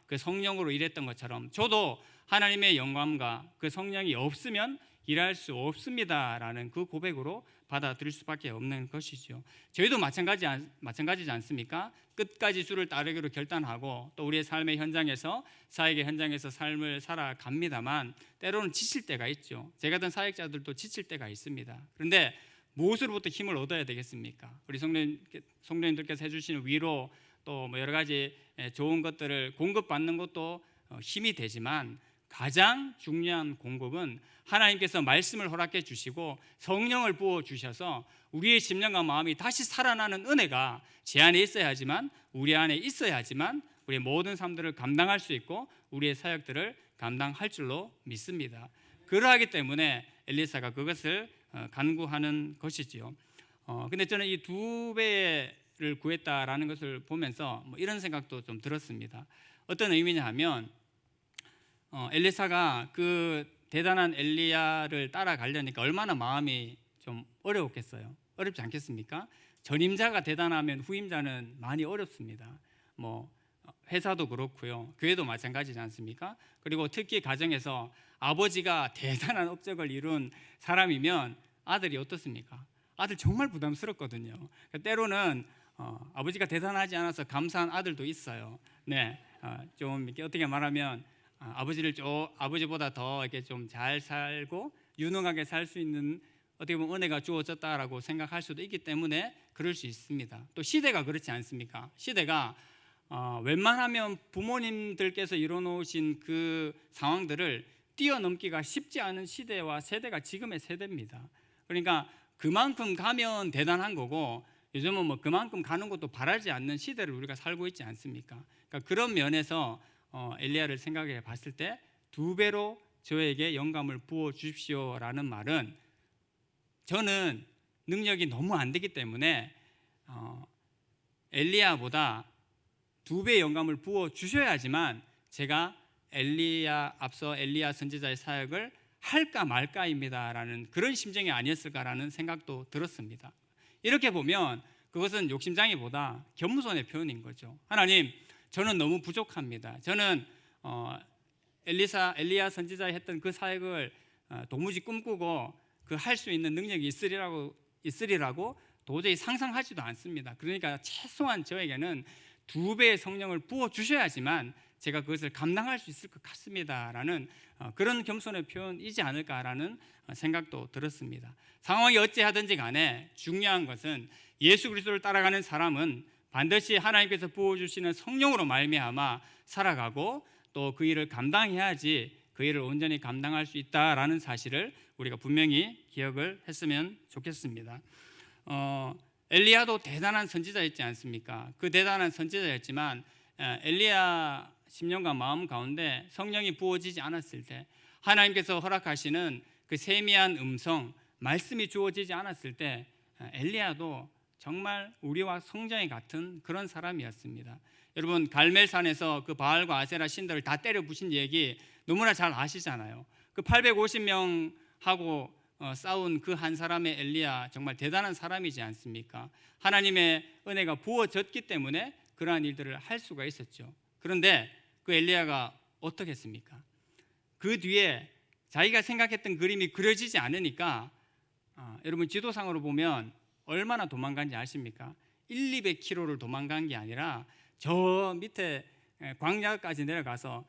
그 성령으로 일했던 것처럼 저도 하나님의 영감과 그 성령이 없으면 일할 수 없습니다라는 그 고백으로 받아들일 수밖에 없는 것이죠. 저희도 마찬가지지 않습니까? 끝까지 주를 따르기로 결단하고 또 우리의 삶의 현장에서 사역의 현장에서 삶을 살아갑니다만 때로는 지칠 때가 있죠. 제 같은 사역자들도 지칠 때가 있습니다. 그런데 무엇으로부터 힘을 얻어야 되겠습니까? 우리 성도님들께서 해주시는 위로 또 뭐 여러 가지 좋은 것들을 공급받는 것도 힘이 되지만 가장 중요한 공급은 하나님께서 말씀을 허락해 주시고 성령을 부어 주셔서 우리의 심령과 마음이 다시 살아나는 은혜가 제 안에 있어야지만 우리 안에 있어야지만 우리의 모든 삶들을 감당할 수 있고 우리의 사역들을 감당할 줄로 믿습니다. 그러하기 때문에 엘리사가 그것을 간구하는 것이지요. 근데 저는 이 2배를 구했다라는 것을 보면서 뭐 이런 생각도 좀 들었습니다. 어떤 의미냐 하면 엘리사가 그 대단한 엘리야를 따라가려니까 얼마나 마음이 좀 어려웠겠어요. 어렵지 않겠습니까? 전임자가 대단하면 후임자는 많이 어렵습니다. 뭐 회사도 그렇고요, 교회도 마찬가지지 않습니까? 그리고 특히 가정에서 아버지가 대단한 업적을 이룬 사람이면 아들이 어떻습니까? 아들 정말 부담스럽거든요. 때로는 아버지가 대단하지 않아서 감사한 아들도 있어요. 네, 좀 이렇게 어떻게 말하면 아버지보다 더 이렇게 좀 잘 살고 유능하게 살 수 있는 어떻게 보면 은혜가 주어졌다라고 생각할 수도 있기 때문에 그럴 수 있습니다. 또 시대가 그렇지 않습니까? 시대가 웬만하면 부모님들께서 이뤄놓으신 그 상황들을 뛰어넘기가 쉽지 않은 시대와 세대가 지금의 세대입니다. 그러니까 그만큼 가면 대단한 거고 요즘은 뭐 그만큼 가는 것도 바라지 않는 시대를 우리가 살고 있지 않습니까? 그러니까 그런 면에서 엘리야를 생각해 봤을 때 2배로 저에게 영감을 부어 주십시오라는 말은 저는 능력이 너무 안 되기 때문에 엘리야보다 2배의 영감을 부어 주셔야지만 제가 앞서 엘리야 선지자의 사역을 할까 말까입니다라는 그런 심정이 아니었을까라는 생각도 들었습니다. 이렇게 보면 그것은 욕심장애보다 겸손의 표현인 거죠. 하나님, 저는 너무 부족합니다. 저는 엘리야 선지자가 했던 그 사역을 도무지 꿈꾸고 그 할 수 있는 능력이 있으리라고 도저히 상상하지도 않습니다. 그러니까 최소한 저에게는 2배의 성령을 부어 주셔야지만 제가 그것을 감당할 수 있을 것 같습니다라는 그런 겸손의 표현이지 않을까라는 생각도 들었습니다. 상황이 어찌하든지 간에 중요한 것은 예수 그리스도를 따라가는 사람은 반드시 하나님께서 부어주시는 성령으로 말미암아 살아가고 또 그 일을 감당해야지 그 일을 온전히 감당할 수 있다라는 사실을 우리가 분명히 기억을 했으면 좋겠습니다. 엘리야도 대단한 선지자였지 않습니까? 그 대단한 선지자였지만 엘리야 심령과 마음 가운데 성령이 부어지지 않았을 때, 하나님께서 허락하시는 그 세미한 음성, 말씀이 주어지지 않았을 때 엘리야도 정말 우리와 성장이 같은 그런 사람이었습니다. 여러분, 갈멜산에서 그 바알과 아세라 신들을 다 때려 부신 얘기 너무나 잘 아시잖아요. 그 850명하고 싸운 그 한 사람의 엘리야, 정말 대단한 사람이지 않습니까? 하나님의 은혜가 부어졌기 때문에 그러한 일들을 할 수가 있었죠. 그런데 그 엘리야가 어떻게 했습니까? 그 뒤에 자기가 생각했던 그림이 그려지지 않으니까 여러분, 지도상으로 보면 얼마나 도망간지 아십니까? 200km를 도망간 게 아니라 저 밑에 광야까지 내려가서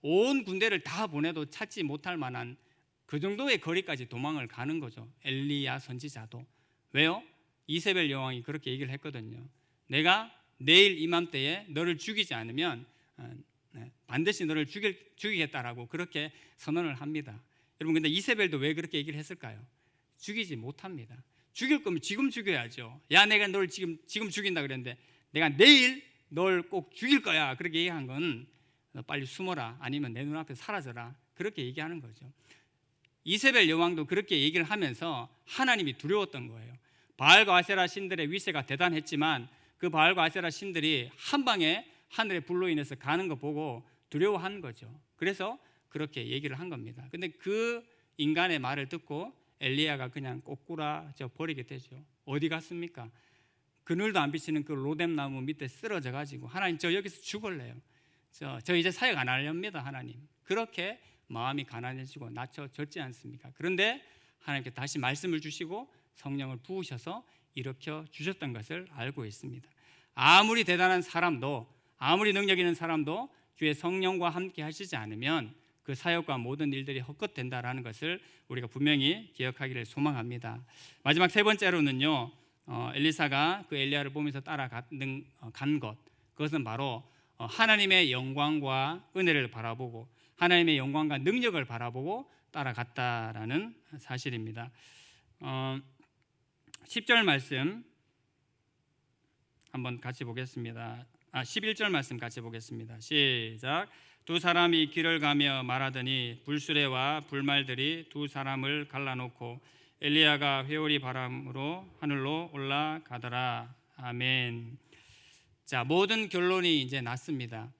온 군대를 다 보내도 찾지 못할 만한 그 정도의 거리까지 도망을 가는 거죠. 엘리야 선지자도. 왜요? 이세벨 여왕이 그렇게 얘기를 했거든요. 내가 내일 이맘때에 너를 죽이지 않으면 반드시 너를 죽이겠다라고 그렇게 선언을 합니다. 여러분, 근데 이세벨도 왜 그렇게 얘기를 했을까요? 죽이지 못합니다. 죽일 거면 지금 죽여야죠. 야, 내가 널 지금 죽인다 그랬는데 내가 내일 널 꼭 죽일 거야, 그렇게 얘기한 건 너 빨리 숨어라, 아니면 내 눈앞에 사라져라, 그렇게 얘기하는 거죠. 이세벨 여왕도 그렇게 얘기를 하면서 하나님이 두려웠던 거예요. 바알과 아세라 신들의 위세가 대단했지만 그 바알과 아세라 신들이 한 방에 하늘의 불로 인해서 가는 거 보고 두려워한 거죠. 그래서 그렇게 얘기를 한 겁니다. 근데 그 인간의 말을 듣고 엘리야가 그냥 꼬꾸라져 버리게 되죠. 어디 갔습니까? 그늘도 안 비치는 그 로뎀 나무 밑에 쓰러져 가지고 하나님, 저 여기서 죽을래요. 저 이제 사역 안 하렵니다, 하나님. 그렇게 마음이 가난해지고 낮춰졌지 않습니까? 그런데 하나님께 다시 말씀을 주시고 성령을 부으셔서 일으켜 주셨던 것을 알고 있습니다. 아무리 대단한 사람도, 아무리 능력 있는 사람도 주의 성령과 함께 하시지 않으면 그 사역과 모든 일들이 헛것된다라는 것을 우리가 분명히 기억하기를 소망합니다. 마지막 세 번째로는요, 엘리사가 그 엘리야를 보면서 따라간 것, 그것은 바로 하나님의 영광과 은혜를 바라보고 하나님의 영광과 능력을 바라보고 따라갔다라는 사실입니다. 10절 말씀 한번 같이 보겠습니다. 11절 말씀 같이 보겠습니다. 시작. 두 사람이 길을 가며 말하더니 불수레와 불말들이 두 사람을 갈라놓고 엘리야가 회오리 바람으로 하늘로 올라가더라. 아멘. 자, 모든 결론이 이제 났습니다.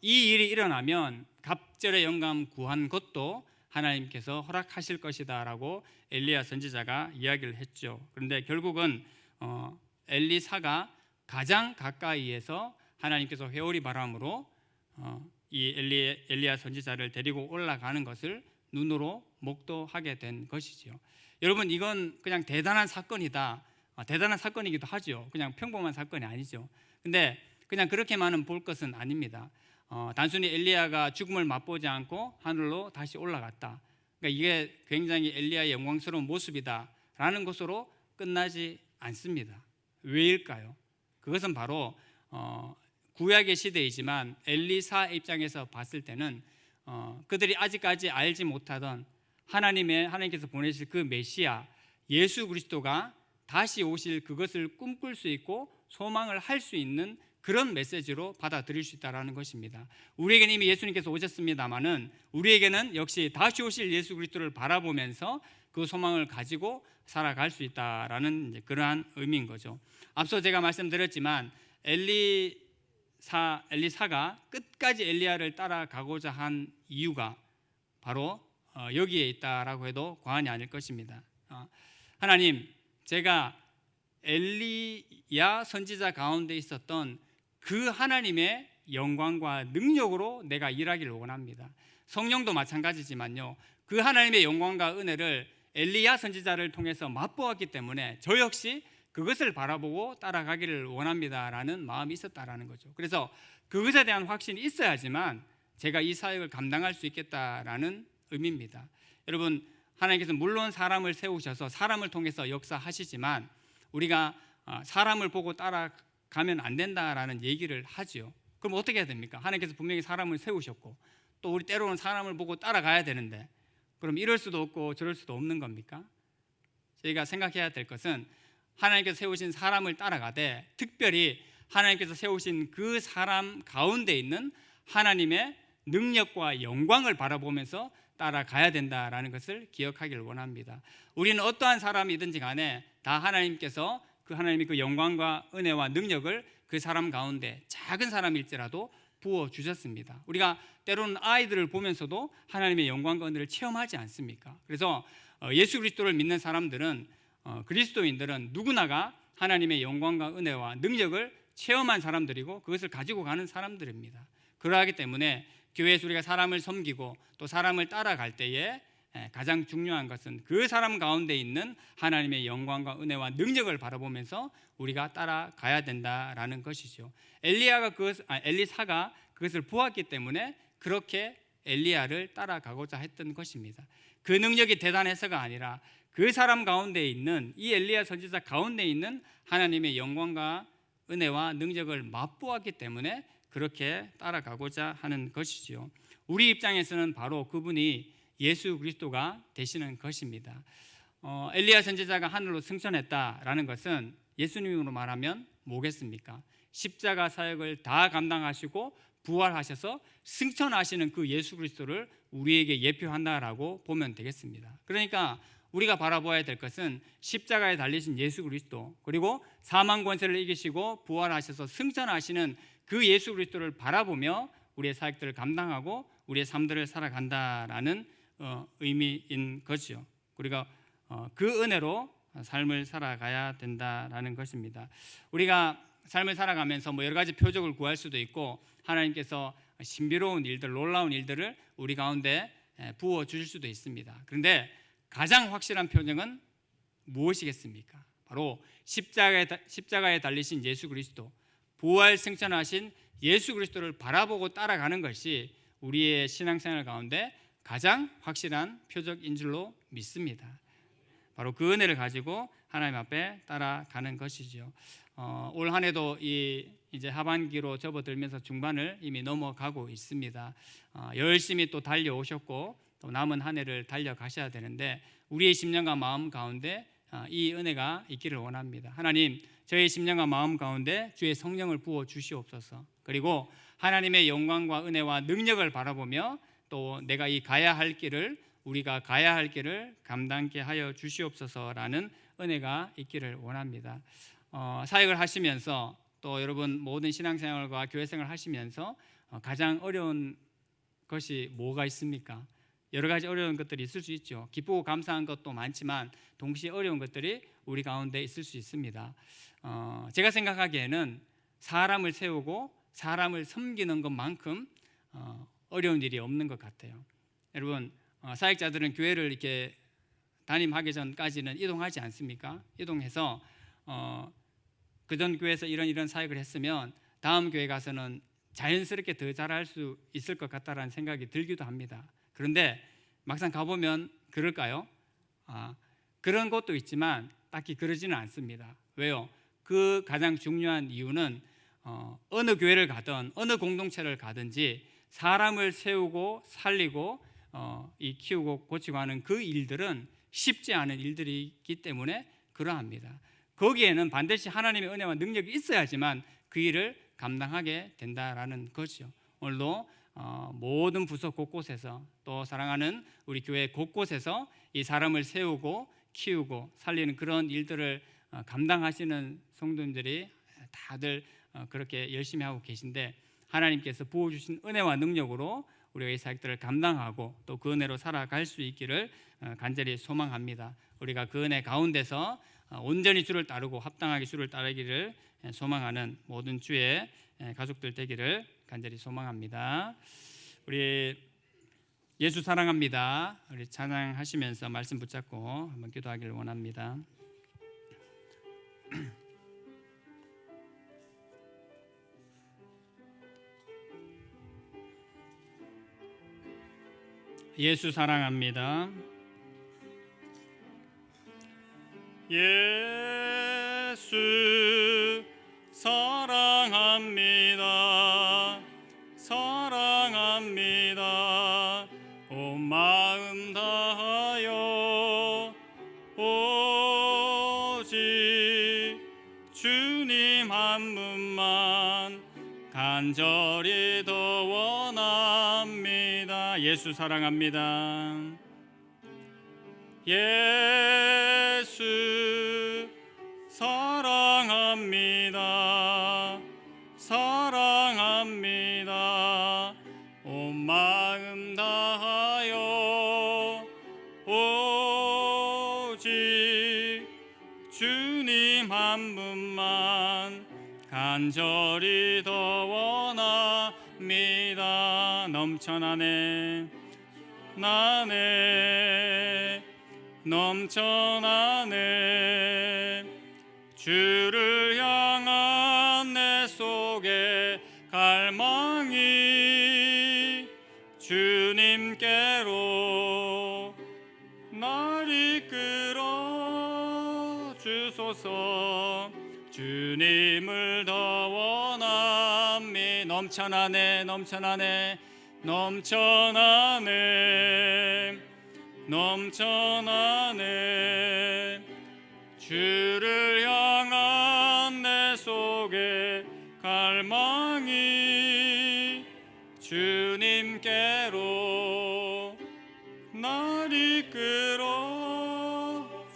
이 일이 일어나면 갑절의 영감 구한 것도 하나님께서 허락하실 것이다라고 엘리야 선지자가 이야기를 했죠. 그런데 결국은 엘리사가 가장 가까이에서 하나님께서 회오리 바람으로 이 엘리야 선지자를 데리고 올라가는 것을 눈으로 목도하게 된 것이지요. 여러분, 이건 그냥 대단한 사건이다. 대단한 사건이기도 하죠. 그냥 평범한 사건이 아니죠. 근데 그냥 그렇게만은 볼 것은 아닙니다. 단순히 엘리야가 죽음을 맛보지 않고 하늘로 다시 올라갔다. 그러니까 이게 굉장히 엘리야의 영광스러운 모습이다라는 것으로 끝나지 않습니다. 왜일까요? 그것은 바로 구약의 시대이지만 엘리사 입장에서 봤을 때는 그들이 아직까지 알지 못하던 하나님께서 보내실 그 메시아 예수 그리스도가 다시 오실 그것을 꿈꿀 수 있고 소망을 할 수 있는 그런 메시지로 받아들일 수 있다는 것입니다. 우리에게는 이미 예수님께서 오셨습니다마는 우리에게는 역시 다시 오실 예수 그리스도를 바라보면서 그 소망을 가지고 살아갈 수 있다라는 그러한 의미인 거죠. 앞서 제가 말씀드렸지만 엘리사가 끝까지 엘리야를 따라가고자 한 이유가 바로 여기에 있다라고 해도 과언이 아닐 것입니다. 하나님, 제가 엘리야 선지자 가운데 있었던 그 하나님의 영광과 능력으로 내가 일하기를 원합니다. 성령도 마찬가지지만요, 그 하나님의 영광과 은혜를 엘리야 선지자를 통해서 맛보았기 때문에 저 역시 그것을 바라보고 따라가기를 원합니다라는 마음이 있었다라는 거죠. 그래서 그것에 대한 확신이 있어야지만 제가 이 사역을 감당할 수 있겠다라는 의미입니다. 여러분, 하나님께서 물론 사람을 세우셔서 사람을 통해서 역사하시지만 우리가 사람을 보고 따라가면 안 된다라는 얘기를 하죠. 그럼 어떻게 해야 됩니까? 하나님께서 분명히 사람을 세우셨고 또 우리 때로는 사람을 보고 따라가야 되는데 그럼 이럴 수도 없고 저럴 수도 없는 겁니까? 저희가 생각해야 될 것은 하나님께서 세우신 사람을 따라가되 특별히 하나님께서 세우신 그 사람 가운데 있는 하나님의 능력과 영광을 바라보면서 따라가야 된다라는 것을 기억하기를 원합니다. 우리는 어떠한 사람이든지 간에 다 하나님께서 그 하나님의 그 영광과 은혜와 능력을 그 사람 가운데 작은 사람일지라도 부어주셨습니다. 우리가 때로는 아이들을 보면서도 하나님의 영광과 은혜를 체험하지 않습니까? 그래서 예수 그리스도를 믿는 사람들은 그리스도인들은 누구나가 하나님의 영광과 은혜와 능력을 체험한 사람들이고 그것을 가지고 가는 사람들입니다. 그러하기 때문에 교회에서 우리가 사람을 섬기고 또 사람을 따라갈 때에 가장 중요한 것은 그 사람 가운데 있는 하나님의 영광과 은혜와 능력을 바라보면서 우리가 따라가야 된다라는 것이죠. 엘리사가 그것을 보았기 때문에 그렇게 엘리야를 따라가고자 했던 것입니다. 그 능력이 대단해서가 아니라 그 사람 가운데 있는 이 엘리야 선지자 가운데 있는 하나님의 영광과 은혜와 능력을 맛보았기 때문에 그렇게 따라가고자 하는 것이지요. 우리 입장에서는 바로 그분이 예수 그리스도가 되시는 것입니다. 엘리야 선지자가 하늘로 승천했다라는 것은 예수님으로 말하면 뭐겠습니까? 십자가 사역을 다 감당하시고 부활하셔서 승천하시는 그 예수 그리스도를 우리에게 예표한다라고 보면 되겠습니다. 그러니까 우리가 바라보아야 될 것은 십자가에 달리신 예수 그리스도, 그리고 사망 권세를 이기시고 부활하셔서 승천하시는 그 예수 그리스도를 바라보며 우리의 사역들을 감당하고 우리의 삶들을 살아간다라는 의미인 거죠. 우리가 그 은혜로 삶을 살아가야 된다라는 것입니다. 우리가 삶을 살아가면서 여러 가지 표적을 구할 수도 있고 하나님께서 신비로운 일들, 놀라운 일들을 우리 가운데 부어 주실 수도 있습니다. 그런데 가장 확실한 표정은 무엇이겠습니까? 바로 십자가에 달리신 예수 그리스도, 부활 승천하신 예수 그리스도를 바라보고 따라가는 것이 우리의 신앙생활 가운데 가장 확실한 표적인 줄로 믿습니다. 바로 그 은혜를 가지고 하나님 앞에 따라가는 것이죠. 올 한 해도 이제 하반기로 접어들면서 중반을 이미 넘어가고 있습니다. 열심히 또 달려오셨고 또 남은 한 해를 달려가셔야 되는데 우리의 심령과 마음 가운데 이 은혜가 있기를 원합니다. 하나님, 저의 심령과 마음 가운데 주의 성령을 부어 주시옵소서. 그리고 하나님의 영광과 은혜와 능력을 바라보며 또 내가 우리가 가야 할 길을 감당케 하여 주시옵소서라는 은혜가 있기를 원합니다. 사역을 하시면서 또 여러분 모든 신앙생활과 교회생활을 하시면서 가장 어려운 것이 뭐가 있습니까? 여러 가지 어려운 것들이 있을 수 있죠. 기쁘고 감사한 것도 많지만 동시에 어려운 것들이 우리 가운데 있을 수 있습니다. 제가 생각하기에는 사람을 세우고 사람을 섬기는 것만큼 어려운 일이 없는 것 같아요. 여러분, 사역자들은 교회를 이렇게 담임하기 전까지는 이동하지 않습니까? 이동해서 그전 교회에서 이런 사역을 했으면 다음 교회 가서는 자연스럽게 더 잘할 수 있을 것 같다라는 생각이 들기도 합니다. 그런데 막상 가보면 그럴까요? 그런 것도 있지만 딱히 그러지는 않습니다. 왜요? 그 가장 중요한 이유는 어느 교회를 가든 어느 공동체를 가든지 사람을 세우고 살리고 키우고 고치고 하는 그 일들은 쉽지 않은 일들이기 때문에 그러합니다. 거기에는 반드시 하나님의 은혜와 능력이 있어야지만 그 일을 감당하게 된다라는 것이죠. 오늘도 모든 부서 곳곳에서 또 사랑하는 우리 교회 곳곳에서 이 사람을 세우고 키우고 살리는 그런 일들을 감당하시는 성도님들이 다들 그렇게 열심히 하고 계신데 하나님께서 부어주신 은혜와 능력으로 우리가 이 사역들을 감당하고 또 그 은혜로 살아갈 수 있기를 간절히 소망합니다. 우리가 그 은혜 가운데서 온전히 주를 따르고 합당하게 주를 따르기를 소망하는 모든 주의 가족들 되기를 간절히 소망합니다. 우리 예수 사랑합니다. 우리 찬양하시면서 말씀 붙잡고 한번 기도하기를 원합니다. 예수 사랑합니다. 예수 사랑합니다. 사랑합니다. 온 마음 다하여 오직 주님 한 분만 간절히 더 원합니다. 예수 사랑합니다. 예수 사랑합니다. 사랑합니다. 온 마음 다하여 오직 주님 한 분만 간절히 더 원합니다. 넘쳐나네 넘쳐나네 주를 향한 내 속에 갈망이 주님께로 날 이끌어 주소서. 주님을 더 원함이 넘쳐나네 넘쳐나네 넘쳐나네 넘쳐나네 주를 향한 내 속에 갈망이 주님께로 날 이끌어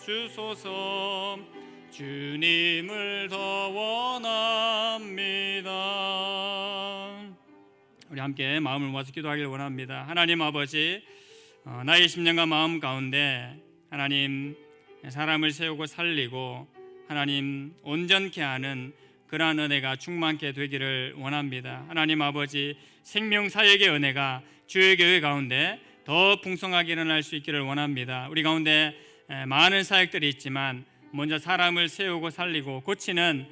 주소서. 주님을 더 원합니다. 우리 함께 마음을 모아서 기도하기를 원합니다. 하나님 아버지, 나의 심령과 마음 가운데 하나님 사람을 세우고 살리고 하나님 온전케 하는 그러한 은혜가 충만케 되기를 원합니다. 하나님 아버지, 생명사역의 은혜가 주의 교회 가운데 더 풍성하게 일어날 수 있기를 원합니다. 우리 가운데 많은 사역들이 있지만 먼저 사람을 세우고 살리고 고치는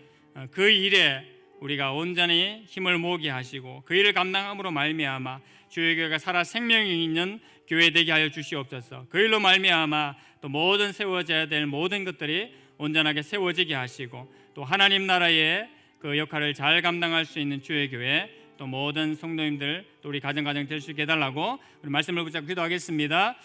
그 일에 우리가 온전히 힘을 모으게 하시고 그 일을 감당함으로 말미암아 주의 교회가 살아 생명이 있는 교회 되게 하여 주시옵소서. 그 일로 말미암아 또 모든 세워져야 될 모든 것들이 온전하게 세워지게 하시고 또 하나님 나라의 그 역할을 잘 감당할 수 있는 주의 교회 또 모든 성도님들 또 우리 가정 될 수 있게 해달라고 우리 말씀을 붙잡고 기도하겠습니다.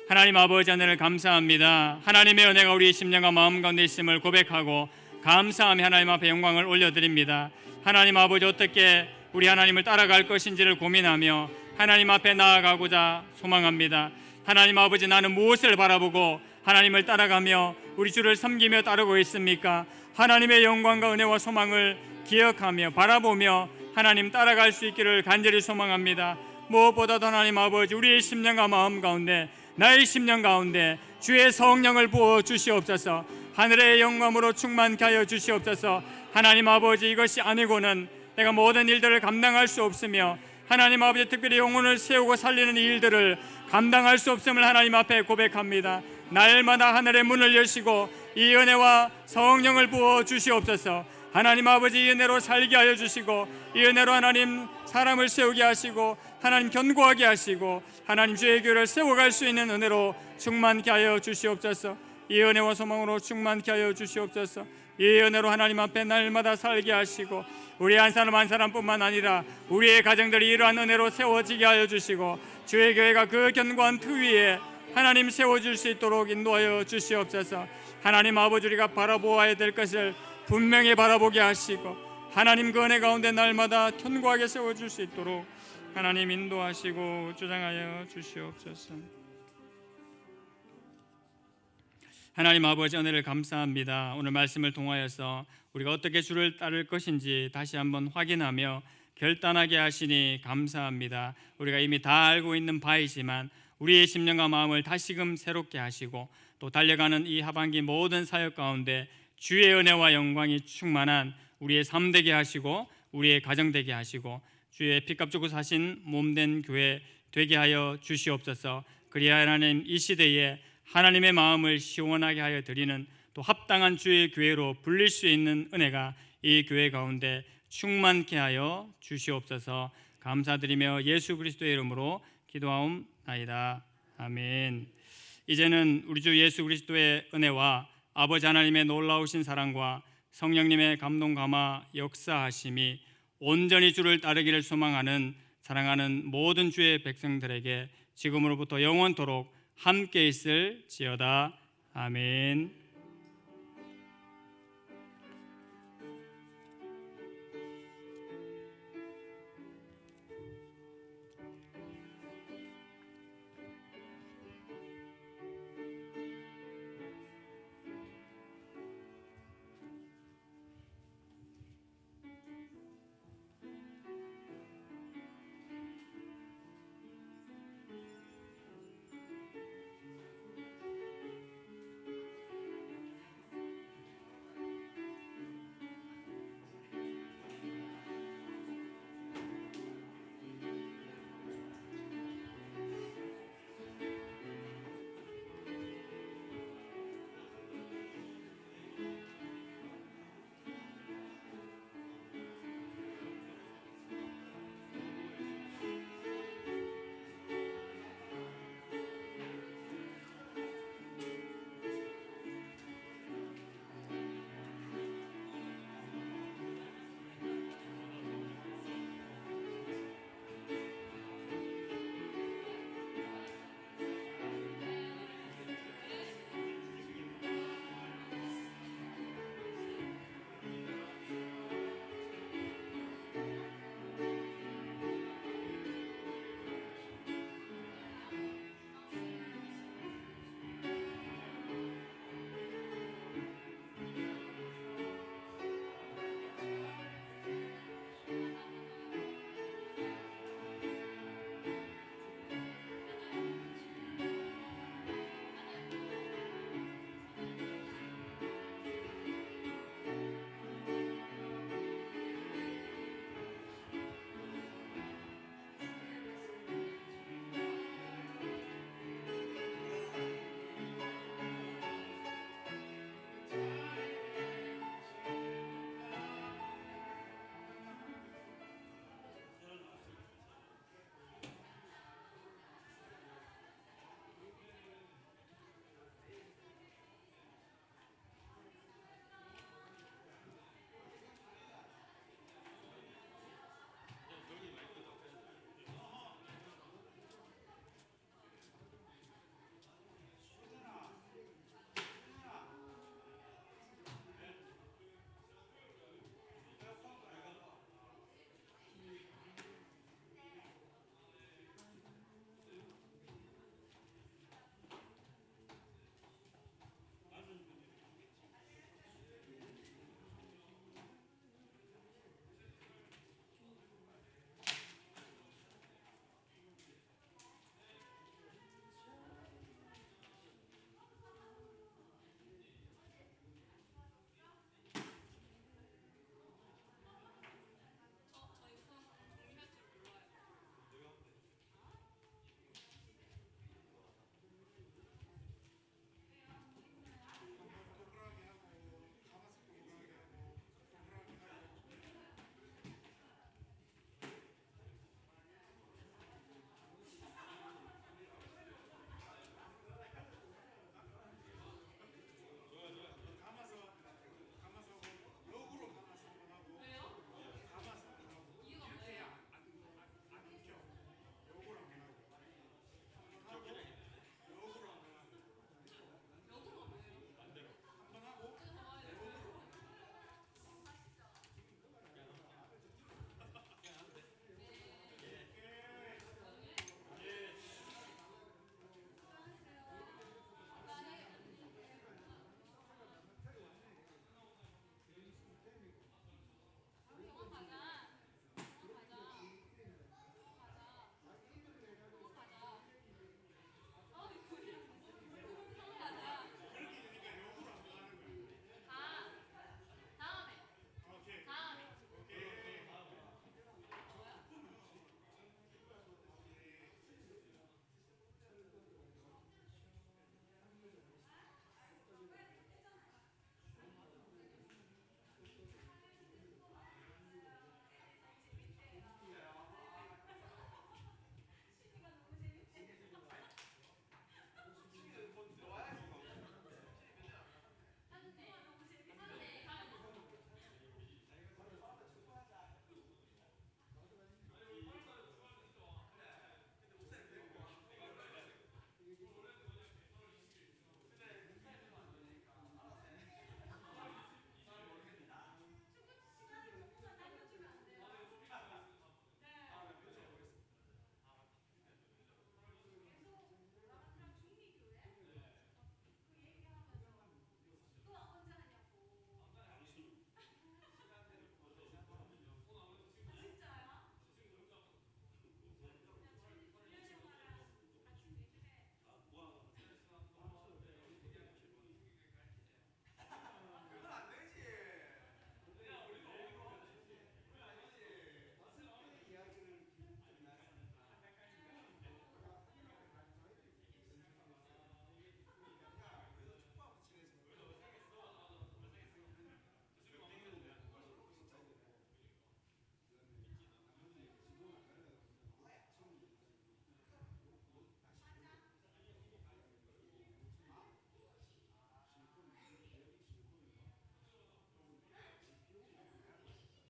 하나님 아버지 은혜를 감사합니다. 하나님의 은혜가 우리 심령과 마음 가운데 있음을 고백하고 감사하며 하나님 앞에 영광을 올려드립니다. 하나님 아버지 어떻게 우리 하나님을 따라갈 것인지를 고민하며 하나님 앞에 나아가고자 소망합니다. 하나님 아버지 나는 무엇을 바라보고 하나님을 따라가며 우리 주를 섬기며 따르고 있습니까? 하나님의 영광과 은혜와 소망을 기억하며 바라보며 하나님 따라갈 수 있기를 간절히 소망합니다. 무엇보다도 하나님 아버지 우리의 심령과 마음 가운데 나의 심령 가운데 주의 성령을 부어 주시옵소서. 하늘의 영광으로 충만케 하여 주시옵소서. 하나님 아버지 이것이 아니고는 내가 모든 일들을 감당할 수 없으며 하나님 아버지 특별히 영혼을 세우고 살리는 이 일들을 감당할 수 없음을 하나님 앞에 고백합니다. 날마다 하늘의 문을 여시고 이 은혜와 성령을 부어 주시옵소서. 하나님 아버지 이 은혜로 살게 하여 주시고 이 은혜로 하나님 사람을 세우게 하시고 하나님 견고하게 하시고 하나님 주의 교회를 세워갈 수 있는 은혜로 충만케 하여 주시옵소서. 이 은혜와 소망으로 충만케 하여 주시옵소서. 이 은혜로 하나님 앞에 날마다 살게 하시고 우리 한 사람뿐만 아니라 우리의 가정들이 이러한 은혜로 세워지게 하여 주시고 주의 교회가 그 견고한 트 위에 하나님 세워줄 수 있도록 인도하여 주시옵소서. 하나님 아버지 우리가 바라보아야 될 것을 분명히 바라보게 하시고 하나님 그 은혜 가운데 날마다 견고하게 세워줄 수 있도록 하나님 인도하시고 주장하여 주시옵소서. 하나님 아버지 은혜를 감사합니다. 오늘 말씀을 통하여서 우리가 어떻게 주를 따를 것인지 다시 한번 확인하며 결단하게 하시니 감사합니다. 우리가 이미 다 알고 있는 바이지만 우리의 심령과 마음을 다시금 새롭게 하시고 또 달려가는 이 하반기 모든 사역 가운데 주의 은혜와 영광이 충만한 우리의 삶 되게 하시고 우리의 가정 되게 하시고 주의 피값 주고 사신 몸된 교회 되게 하여 주시옵소서. 그리하여 하나님 이 시대에 하나님의 마음을 시원하게 하여 드리는 또 합당한 주의 교회로 불릴 수 있는 은혜가 이 교회 가운데 충만케 하여 주시옵소서. 감사드리며 예수 그리스도의 이름으로 기도하옵나이다. 아멘. 이제는 우리 주 예수 그리스도의 은혜와 아버지 하나님의 놀라우신 사랑과 성령님의 감동 감화 역사하심이 온전히 주를 따르기를 소망하는 사랑하는 모든 주의 백성들에게 지금으로부터 영원토록 함께 있을지어다. 아멘.